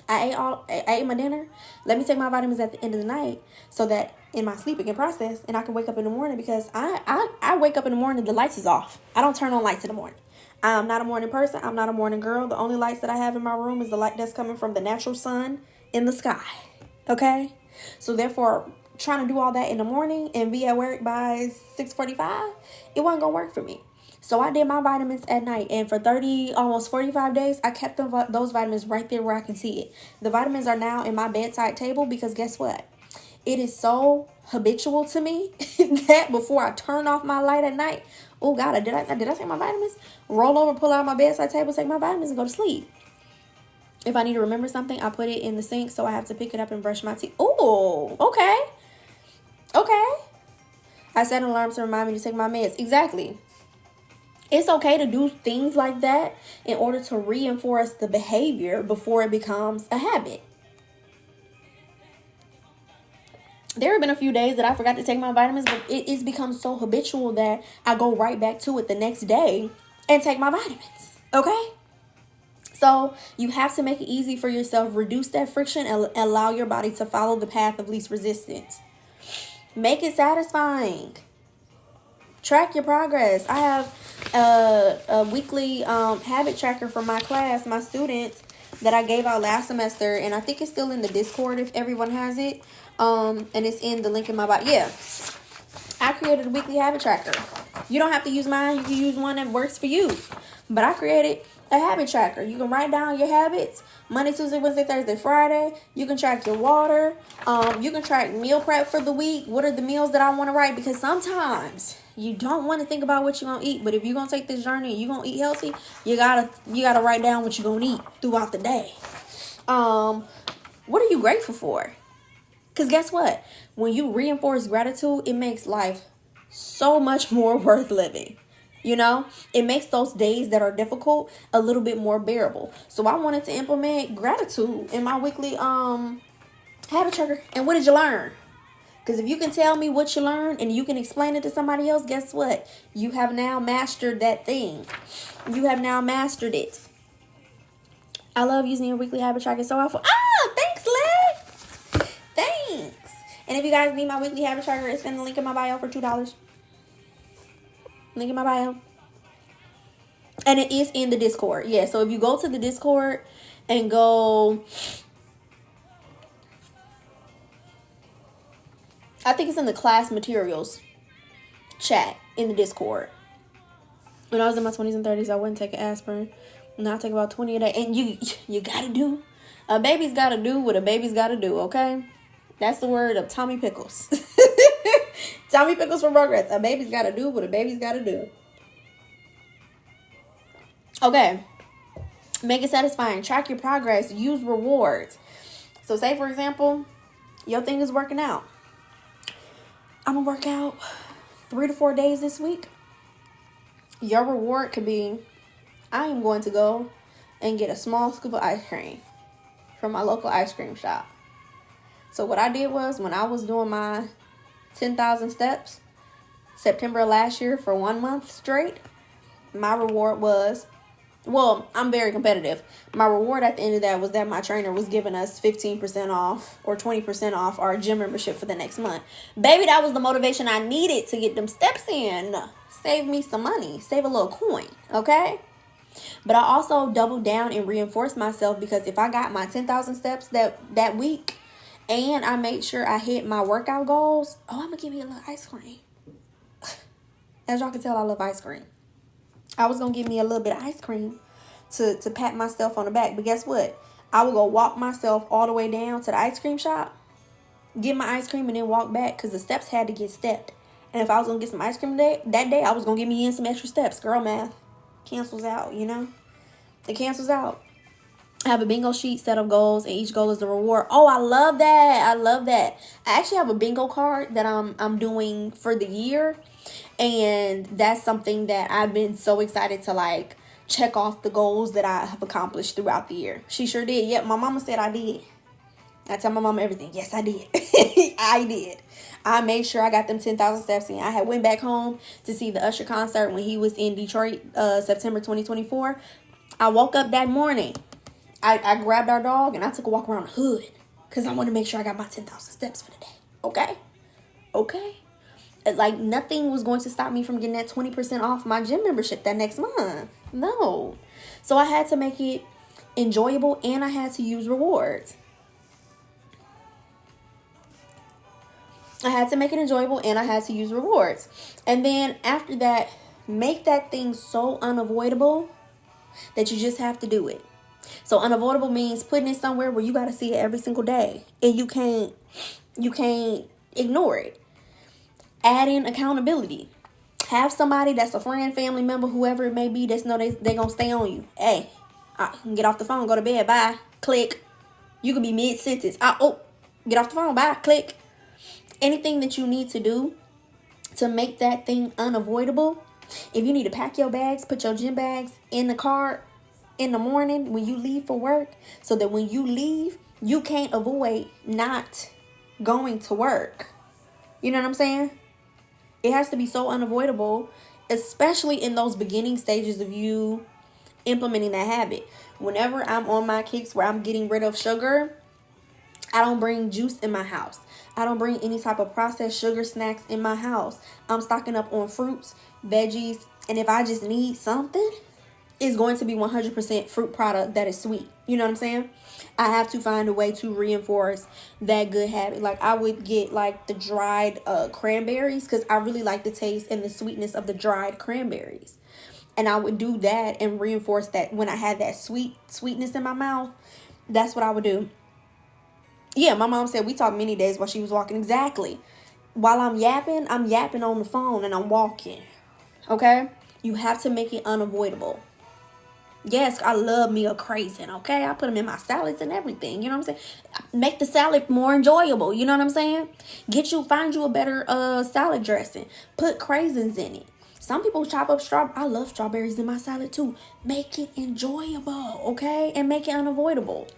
I ate my dinner. Let me take my vitamins at the end of the night so that in my sleep it can process and I can wake up in the morning, because I wake up in the morning, the lights is off. I don't turn on lights in the morning. I'm not a morning person. I'm not a morning girl. The only lights that I have in my room is the light that's coming from the natural sun in the sky. Okay? So therefore, trying to do all that in the morning and be at work by 6:45, it wasn't going to work for me. So I did my vitamins at night, and for 30, almost 45 days, I kept those vitamins right there where I can see it. The vitamins are now in my bedside table, because guess what? It is so habitual to me that before I turn off my light at night, oh God, did I take my vitamins? Roll over, pull out my bedside table, take my vitamins, and go to sleep. If I need to remember something, I put it in the sink, so I have to pick it up and brush my teeth. Oh, okay. Okay. I set an alarm to remind me to take my meds. Exactly. It's okay to do things like that in order to reinforce the behavior before it becomes a habit. There have been a few days that I forgot to take my vitamins, but it's become so habitual that I go right back to it the next day and take my vitamins. Okay? So you have to make it easy for yourself. Reduce that friction and allow your body to follow the path of least resistance. Make it satisfying. Track your progress. I have a weekly habit tracker for my class, my students, that I gave out last semester, and I think it's still in the Discord if everyone has it. And it's in the link in my bio. Yeah, I created a weekly habit tracker. You don't have to use mine. You can use one that works for you. But I created a habit tracker. You can write down your habits Monday, Tuesday, Wednesday, Thursday, Friday. You can track your water. You can track meal prep for the week. What are the meals that I want to write? Because sometimes you don't want to think about what you're going to eat. But if you're going to take this journey and you're going to eat healthy, you gotta write down what you're going to eat throughout the day. What are you grateful for? Because guess what? When you reinforce gratitude, it makes life so much more worth living. You know, it makes those days that are difficult a little bit more bearable. So I wanted to implement gratitude in my weekly habit tracker. And what did you learn? Because if you can tell me what you learned and you can explain it to somebody else, guess what? You have now mastered that thing. You have now mastered it. I love using your weekly habit tracker. So helpful. Thanks, Leg. Thanks. And if you guys need my weekly habit tracker, it's in the link in my bio for $2. Link in my bio. And it is in the Discord. Yeah, so if you go to the Discord and go, I think it's in the class materials chat in the Discord. When I was in my 20s and 30s, I wouldn't take an aspirin. Now I take about 20 a day. And you gotta do, a baby's gotta do what a baby's gotta do, okay? That's the word of Tommy Pickles. Tommy Pickles for progress. A baby's gotta do what a baby's gotta do. Okay. Make it satisfying. Track your progress. Use rewards. So say, for example, your thing is working out. I'm going to work out 3 to 4 days this week. Your reward could be, I am going to go and get a small scoop of ice cream from my local ice cream shop. So what I did was, when I was doing my 10,000 steps, September of last year for 1 month straight, my reward was, well, I'm very competitive. My reward at the end of that was that my trainer was giving us 15% off or 20% off our gym membership for the next month. Baby, that was the motivation I needed to get them steps in. Save me some money. Save a little coin, okay? But I also doubled down and reinforced myself, because if I got my 10,000 steps that week and I made sure I hit my workout goals, I'm going to give me a little ice cream. As y'all can tell, I love ice cream. I was going to give me a little bit of ice cream to pat myself on the back. But guess what? I would go walk myself all the way down to the ice cream shop, get my ice cream, and then walk back, because the steps had to get stepped. And if I was going to get some ice cream that day, I was going to give me in some extra steps. Girl math cancels out, you know? It cancels out. I have a bingo sheet set of goals, and each goal is a reward. Oh, I love that. I love that. I actually have a bingo card that I'm doing for the year, and that's something that I've been so excited to like check off the goals that I have accomplished throughout the year. She sure did. Yep, my mama said I did. I tell my mama everything. Yes, I did. I did. I made sure I got them 10,000 steps in. I had went back home to see the Usher concert when he was in Detroit, September 2024. I woke up that morning. I grabbed our dog and I took a walk around the hood because I want to make sure I got my 10,000 steps for the day. Okay? Okay? Like, nothing was going to stop me from getting that 20% off my gym membership that next month. No. So I had to make it enjoyable, and I had to use rewards. I had to make it enjoyable, and I had to use rewards. And then after that, make that thing so unavoidable that you just have to do it. So unavoidable means putting it somewhere where you got to see it every single day, and you can't ignore it. Add in accountability. Have somebody that's a friend, family member, whoever it may be, that's know they gonna stay on you. Hey, I can get off the phone, go to bed, bye, click. You could be mid-sentence. Get off the phone, bye, click. Anything that you need to do to make that thing unavoidable. If you need to pack your bags, put your gym bags in the car in the morning when you leave for work, so that when you leave, you can't avoid not going to work. You know what I'm saying? It has to be so unavoidable, especially in those beginning stages of you implementing that habit. Whenever I'm on my kicks where I'm getting rid of sugar, I don't bring juice in my house. I don't bring any type of processed sugar snacks in my house. I'm stocking up on fruits, veggies, and if I just need something, it's going to be 100% fruit product that is sweet. You know what I'm saying? I have to find a way to reinforce that good habit. Like, I would get like the dried cranberries because I really like the taste and the sweetness of the dried cranberries. And I would do that and reinforce that when I had that sweetness in my mouth. That's what I would do. Yeah, my mom said we talked many days while she was walking. Exactly. While I'm yapping on the phone and I'm walking. Okay? You have to make it unavoidable. Yes, I love me a craisin, okay? I put them in my salads and everything, you know what I'm saying? Make the salad more enjoyable, you know what I'm saying? Find you a better salad dressing. Put craisins in it. Some people chop up I love strawberries in my salad too. Make it enjoyable, okay? And make it unavoidable.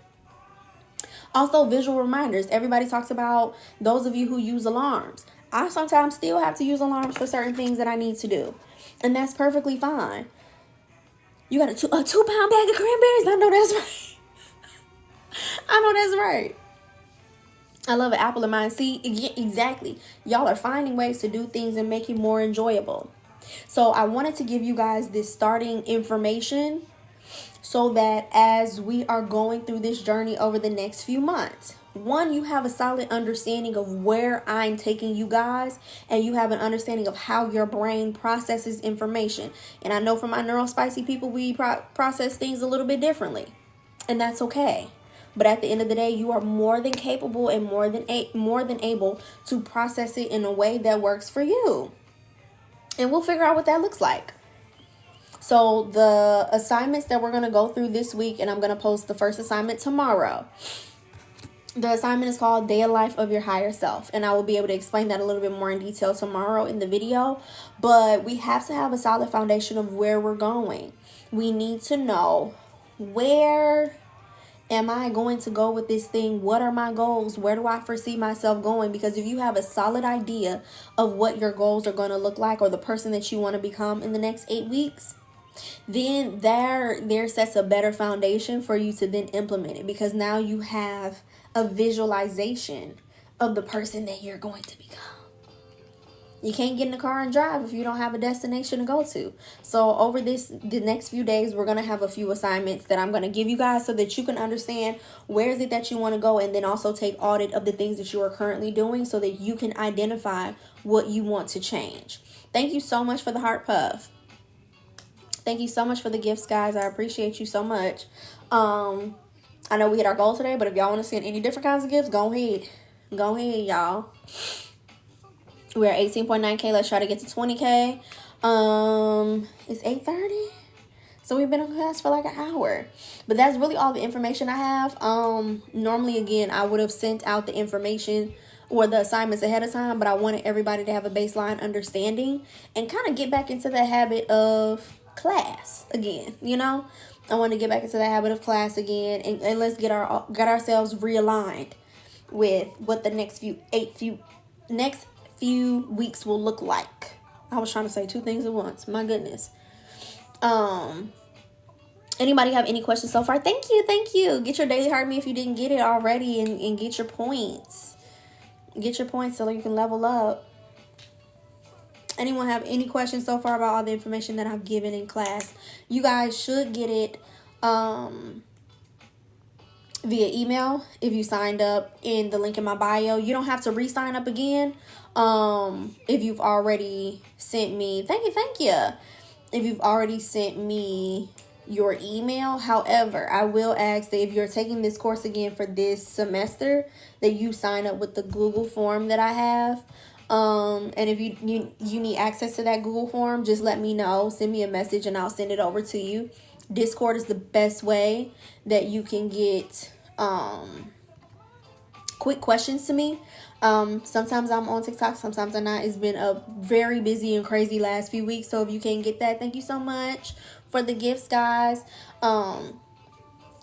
Also, visual reminders. Everybody talks about those of you who use alarms. I sometimes still have to use alarms for certain things that I need to do. And that's perfectly fine. You got a 2 pound bag of cranberries? I know that's right. I know that's right. I love an apple in mine. See, exactly. Y'all are finding ways to do things and make it more enjoyable. So I wanted to give you guys this starting information so that as we are going through this journey over the next few months, one, you have a solid understanding of where I'm taking you guys, and you have an understanding of how your brain processes information. And I know from my neurospicy people, we process things a little bit differently, and that's okay. But at the end of the day, you are more than capable and more than able to process it in a way that works for you. And we'll figure out what that looks like. So the assignments that we're going to go through this week, and I'm going to post the first assignment tomorrow. The assignment is called Day in Life of Your Higher Self, and I will be able to explain that a little bit more in detail tomorrow in the video. But we have to have a solid foundation of where we're going. We need to know, where am I going to go with this thing? What are my goals? Where do I foresee myself going? Because if you have a solid idea of what your goals are going to look like, or the person that you want to become in the next 8 weeks, then there sets a better foundation for you to then implement it, because now you have a visualization of the person that you're going to become. You can't get in the car and drive if you don't have a destination to go to. So over the next few days, we're going to have a few assignments that I'm going to give you guys so that you can understand where is it that you want to go, and then also take audit of the things that you are currently doing so that you can identify what you want to change. Thank you so much for the heart puff. Thank you so much for the gifts, guys. I appreciate you so much. I know we hit our goal today, but if y'all want to send any different kinds of gifts, go ahead. Go ahead, y'all. We're at 18.9K. Let's try to get to 20K. It's 8:30. So we've been in class for like an hour. But that's really all the information I have. Normally, again, I would have sent out the information or the assignments ahead of time, but I wanted everybody to have a baseline understanding and kind of get back into the habit of class again, you know? I want to get back into the habit of class again, and let's get ourselves realigned with what the next few weeks will look like. I was trying to say two things at once. My goodness. Anybody have any questions so far? Thank you. Get your daily heart me if you didn't get it already, and get your points. Get your points so you can level up. Anyone have any questions so far about all the information that I've given in class? You guys should get it via email if you signed up in the link in my bio. You don't have to re-sign up again if you've already sent me. Thank you. If you've already sent me your email. However, I will ask that if you're taking this course again for this semester, that you sign up with the Google form that I have. And if you need access to that Google form, just let me know. Send me a message and I'll send it over to you. Discord is the best way that you can get quick questions to me. Sometimes I'm on TikTok, sometimes I'm not. It's been a very busy and crazy last few weeks. So if you can't get that, thank you so much for the gifts, guys.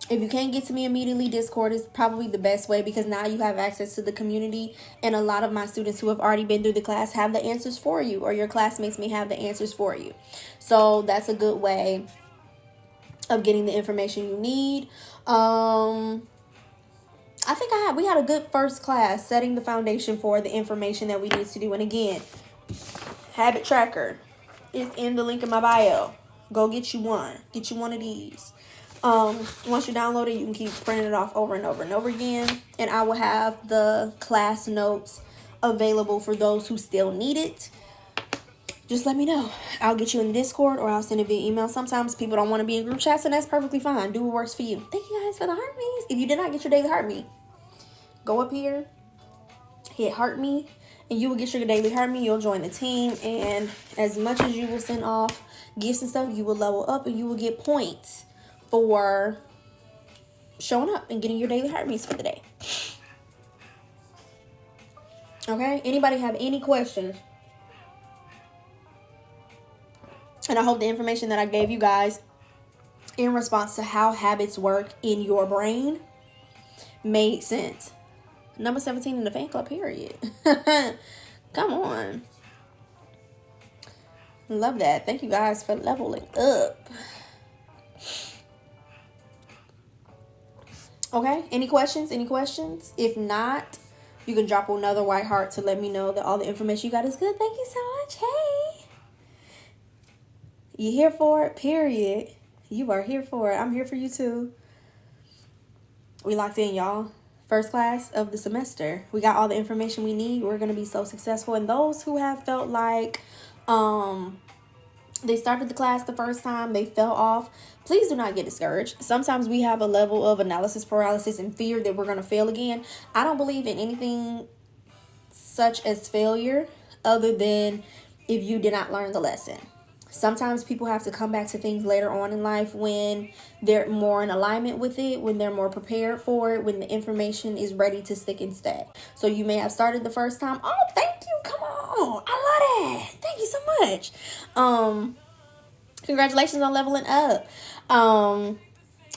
If you can't get to me immediately, Discord is probably the best way, because now you have access to the community, and a lot of my students who have already been through the class have the answers for you, or your classmates may have the answers for you. So that's a good way of getting the information you need. I think we had a good first class, setting the foundation for the information that we need to do. And again, habit tracker is in the link in my bio. Go get you one. Get you one of these. Once you download it, you can keep printing it off over and over and over again. And I will have the class notes available for those who still need it. Just let me know. I'll get you in the Discord, or I'll send it via email. Sometimes people don't want to be in group chats, and that's perfectly fine. Do what works for you. Thank you guys for the heart me's. If you did not get your daily heart me, go up here, hit heart me, and you will get your daily heart me. You'll join the team, and as much as you will send off gifts and stuff, you will level up, and you will get points for showing up and getting your daily heart me's for the day. Okay? Anybody have any questions? And I hope the information that I gave you guys in response to how habits work in your brain made sense. Number 17 in the fan club, period. Come on. Love that. Thank you guys for leveling up. Okay, any questions? If not, you can drop another white heart to let me know that all the information you got is good. Thank you so much. Hey. You here for it? Period. You are here for it. I'm here for you too. We locked in, y'all. First class of the semester. We got all the information we need. We're going to be so successful. And those who have felt like they started the class the first time, they fell off, please do not get discouraged. Sometimes we have a level of analysis paralysis and fear that we're going to fail again. I don't believe in anything such as failure other than if you did not learn the lesson. Sometimes people have to come back to things later on in life when they're more in alignment with it, when they're more prepared for it, when the information is ready to stick and stay. So you may have started the first time. Oh, thank you. Come on. I love that. Thank you so much. Congratulations on leveling up.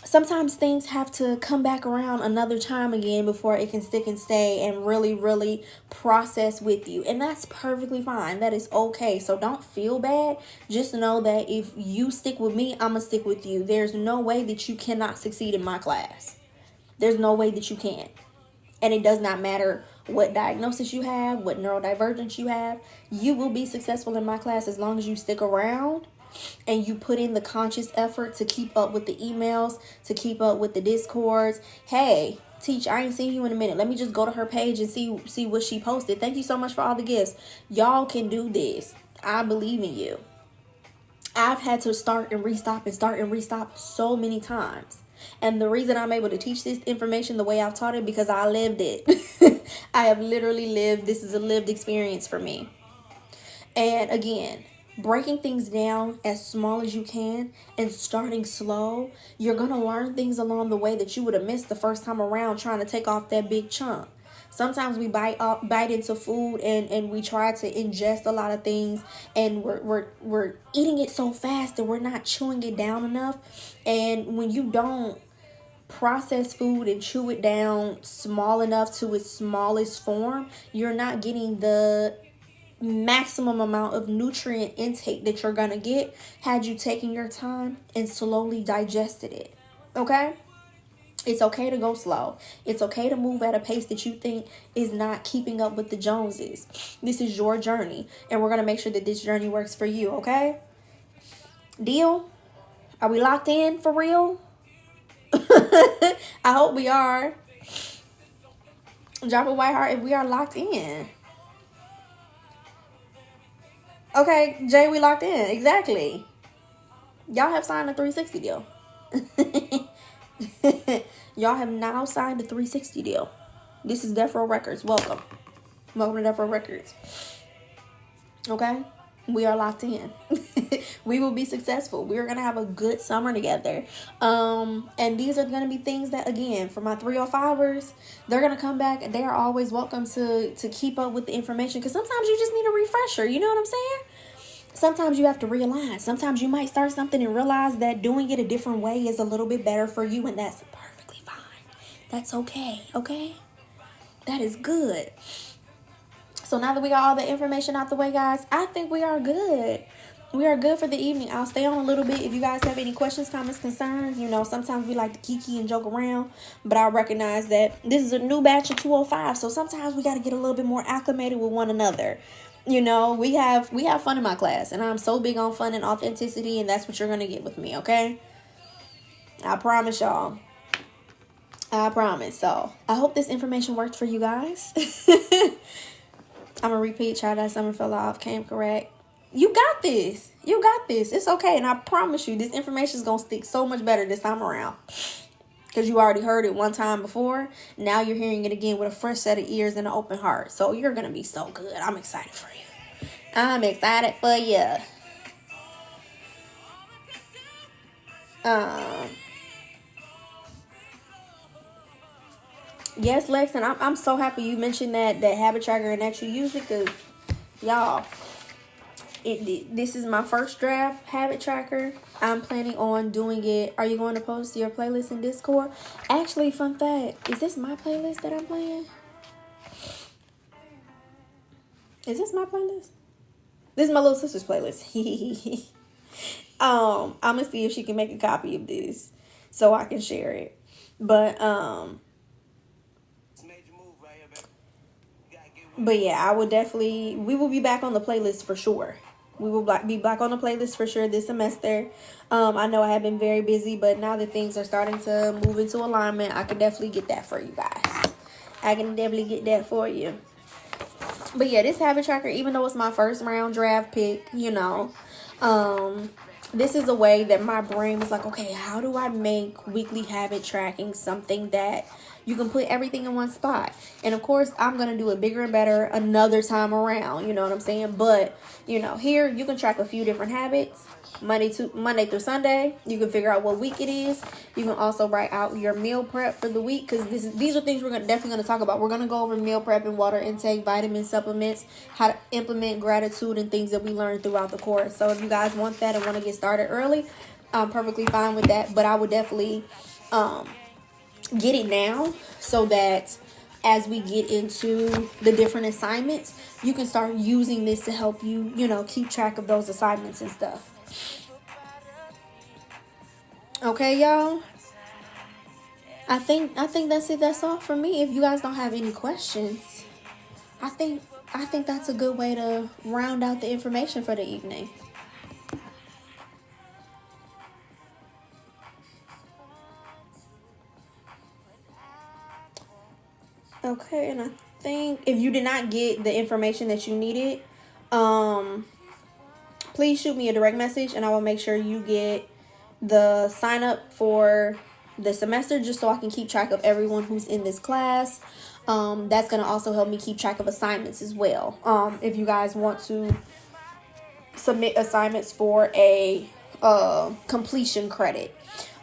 Sometimes things have to come back around another time again before it can stick and stay and really, really process with you. And that's perfectly fine. That is okay. So don't feel bad. Just know that if you stick with me, I'm going to stick with you. There's no way that you cannot succeed in my class. There's no way that you can't. And it does not matter what diagnosis you have, what neurodivergence you have. You will be successful in my class as long as you stick around and you put in the conscious effort to keep up with the emails, to keep up with the discords. Hey, teach, I ain't seen you in a minute. Let me just go to her page and see what she posted. Thank you so much for all the gifts. Y'all can do this. I believe in you. I've had to start and restop so many times. And the reason I'm able to teach this information the way I've taught it, because I lived it. I have literally lived. This is a lived experience for me. And again, breaking things down as small as you can and starting slow, you're going to learn things along the way that you would have missed the first time around trying to take off that big chunk. Sometimes we bite into food and we try to ingest a lot of things, and we're eating it so fast that we're not chewing it down enough. And when you don't process food and chew it down small enough to its smallest form, you're not getting the maximum amount of nutrient intake that you're gonna get had you taken your time and slowly digested it. Okay? It's okay to go slow. It's okay to move at a pace that you think is not keeping up with the Joneses. This is your journey, and we're going to make sure that this journey works for you, okay? Deal? Are we locked in for real? I hope we are. Drop a white heart if we are locked in. Okay, Jay, we locked in. Exactly. Y'all have signed a 360 deal. Y'all have now signed a 360 deal. This is Death Row Records. Welcome to Death Row Records. Okay, we are locked in. We will be successful. We're gonna have a good summer together. And these are gonna be things that, again, for my 305ers, they're gonna come back and they are always welcome to keep up with the information, because sometimes you just need a refresher. You know what I'm saying? Sometimes you have to realign. Sometimes you might start something and realize that doing it a different way is a little bit better for you, and that's perfectly fine. That's okay, okay? That is good. So now that we got all the information out the way, guys, I think we are good. We are good for the evening. I'll stay on a little bit if you guys have any questions, comments, concerns. You know, sometimes we like to kiki and joke around, but I recognize that this is a new batch of 205, so sometimes we got to get a little bit more acclimated with one another. You know, we have fun in my class, and I'm so big on fun and authenticity, and that's what you're going to get with me, okay? I promise y'all. I promise. So, I hope this information worked for you guys. I'm going to repeat. Child, that summer fell off. Came correct. You got this. You got this. It's okay, and I promise you, this information is going to stick so much better this time around. Because you already heard it one time before. Now you're hearing it again with a fresh set of ears and an open heart. So you're going to be so good. I'm excited for you. I'm excited for you. Yes, Lex, and I'm so happy you mentioned that habit tracker and that you use it, because y'all, this is my first draft habit tracker. I'm planning on doing it. Are you going to post your playlist in Discord? Actually, fun fact, is this my playlist that I'm playing? Is this my playlist? This is my little sister's playlist. I'm gonna see if she can make a copy of this so I can share it. But yeah, I would definitely, we will be back on the playlist for sure. We will be back on the playlist for sure this semester. I know I have been very busy, but now that things are starting to move into alignment, I can definitely get that for you guys. I can definitely get that for you. But yeah, this habit tracker, even though it's my first round draft pick, you know, this is a way that my brain was like, okay, how do I make weekly habit tracking something that you can put everything in one spot? And of course, I'm going to do it bigger and better another time around. You know what I'm saying? But, you know, here you can track a few different habits. Monday through Sunday. You can figure out what week it is. You can also write out your meal prep for the week, because these are things we're definitely going to talk about. We're going to go over meal prep and water intake, vitamin supplements, how to implement gratitude, and things that we learned throughout the course. So if you guys want that and want to get started early, I'm perfectly fine with that. But I would definitely get it now, so that as we get into the different assignments, you can start using this to help you, you know, keep track of those assignments and stuff. Okay, y'all. I think that's it. That's all for me. If you guys don't have any questions, I think that's a good way to round out the information for the evening. Okay, and I think if you did not get the information that you needed, please shoot me a direct message, and I will make sure you get the sign up for the semester, just so I can keep track of everyone who's in this class. That's going to also help me keep track of assignments as well. If you guys want to submit assignments for a completion credit.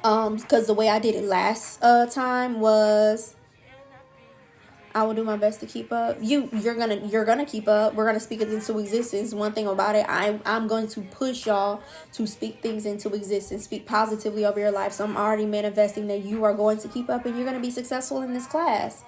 Because the way I did it last time was, I will do my best to keep up. You're gonna keep up. We're gonna speak it into existence. One thing about it, I'm going to push y'all to speak things into existence, speak positively over your life. So I'm already manifesting that you are going to keep up and you're gonna be successful in this class.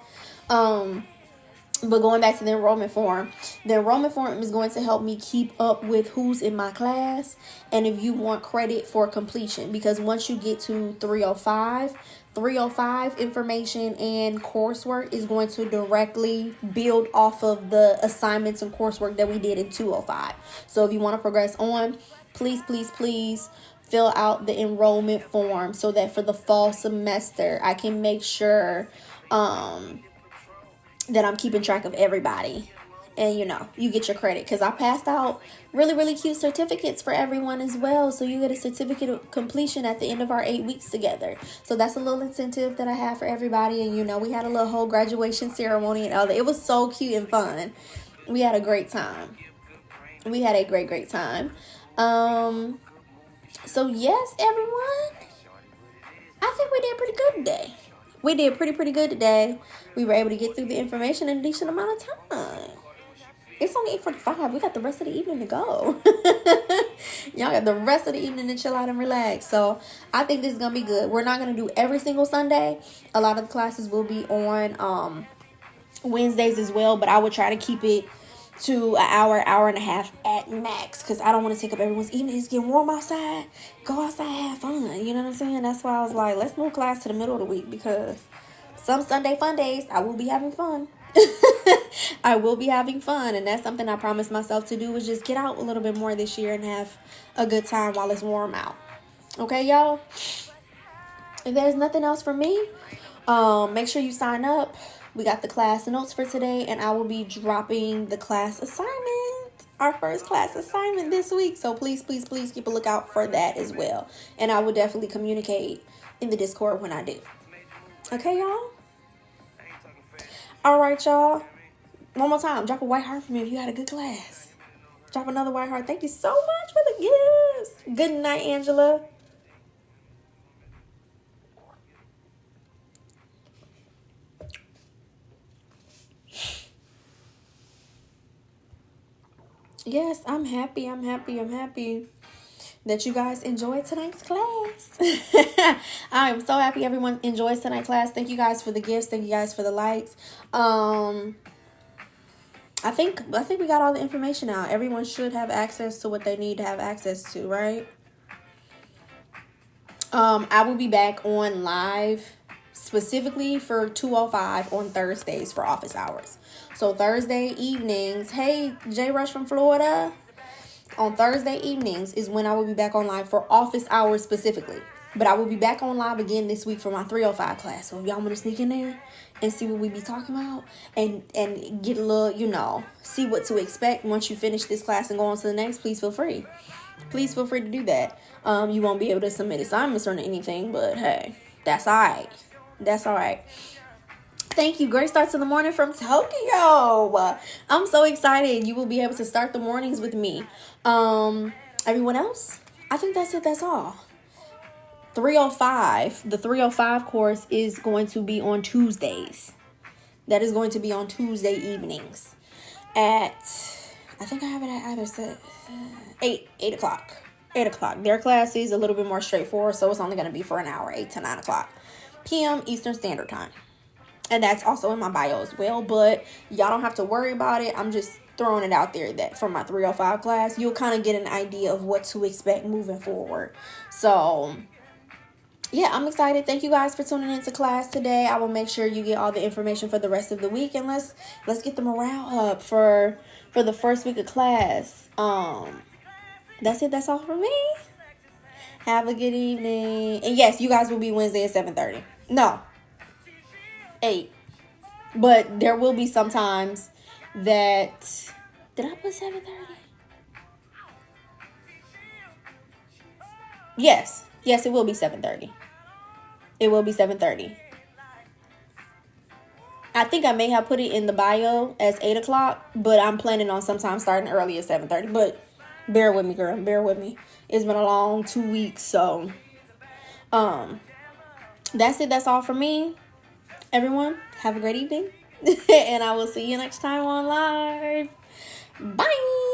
But going back to the enrollment form is going to help me keep up with who's in my class and if you want credit for completion. Because once you get to 305 information and coursework is going to directly build off of the assignments and coursework that we did in 205. So if you want to progress on, please fill out the enrollment form so that for the fall semester I can make sure that I'm keeping track of everybody. And you get your credit, because I passed out really cute certificates for everyone as well. So you get a certificate of completion at the end of our 8 weeks together. So that's a little incentive that I have for everybody. And we had a little whole graduation ceremony and all that. It was so cute and fun. We had a great time. We had a great time. So yes, everyone, I think we did pretty good today. We did pretty good today. We were able to get through the information in a decent amount of time. It's only 8:45. We got the rest of the evening to go. Y'all got the rest of the evening to chill out and relax. So I think this is going to be good. We're not going to do every single Sunday. A lot of the classes will be on Wednesdays as well. But I would try to keep it to an hour and a half at max, because I don't want to take up everyone's evening. It's getting warm outside. Go outside, have fun. You know what I'm saying? That's why I was like, let's move class to the middle of the week, because some Sunday fun days I will be having fun. I will be having fun, and that's something I promised myself to do, is just get out a little bit more this year and have a good time while it's warm out. Okay, y'all? If there's nothing else from me, make sure you sign up. We got the class notes for today, and I will be dropping the class assignment, our first class assignment this week. So please keep a lookout for that as well. And I will definitely communicate in the Discord when I do. Okay, y'all? All right, y'all. One more time, drop a white heart for me if you had a good class. Drop another white heart. Thank you so much for the gifts. Good night, Angela. Yes, I'm happy that you guys enjoyed tonight's class. I am so happy everyone enjoys tonight's class. Thank you guys for the gifts. Thank you guys for the likes. I think we got all the information out. Everyone should have access to what they need to have access to, right? I will be back on live specifically for 205 on Thursdays for office hours. So Thursday evenings, hey, J Rush from Florida. On Thursday evenings is when I will be back on live for office hours specifically. But I will be back on live again this week for my 305 class. So if y'all want to sneak in there and see what we be talking about and get a little, see what to expect once you finish this class and go on to the next, please feel free. Please feel free to do that. You won't be able to submit assignments or anything, but hey, that's all right. That's all right. Thank you. Great start to the morning from Tokyo. I'm so excited. You will be able to start the mornings with me. Everyone else? I think that's it. That's all. 305. The 305 course is going to be on Tuesdays. That is going to be on Tuesday evenings at, I think I have it at either 8 o'clock. 8 o'clock. Their class is a little bit more straightforward, so it's only going to be for an hour, 8 to 9 o'clock p.m. Eastern Standard Time. And that's also in my bio as well, but y'all don't have to worry about it. I'm just throwing it out there that for my 305 class, you'll kind of get an idea of what to expect moving forward. So yeah, I'm excited. Thank you guys for tuning into class today. I will make sure you get all the information for the rest of the week, and let's get the morale up for the first week of class. That's it. That's all for me. Have a good evening. And yes, you guys will be Wednesday at 7:30. No, 8. But there will be some times that, did I put 7:30? Yes, it will be 7:30. It will be 7:30. I think I may have put it in the bio as 8 o'clock, but I'm planning on sometime starting early at 7:30. But Bear with me, girl. Bear with me. It's been a long 2 weeks, so that's it. That's all for me. Everyone, have a great evening. And I will see you next time on live. Bye.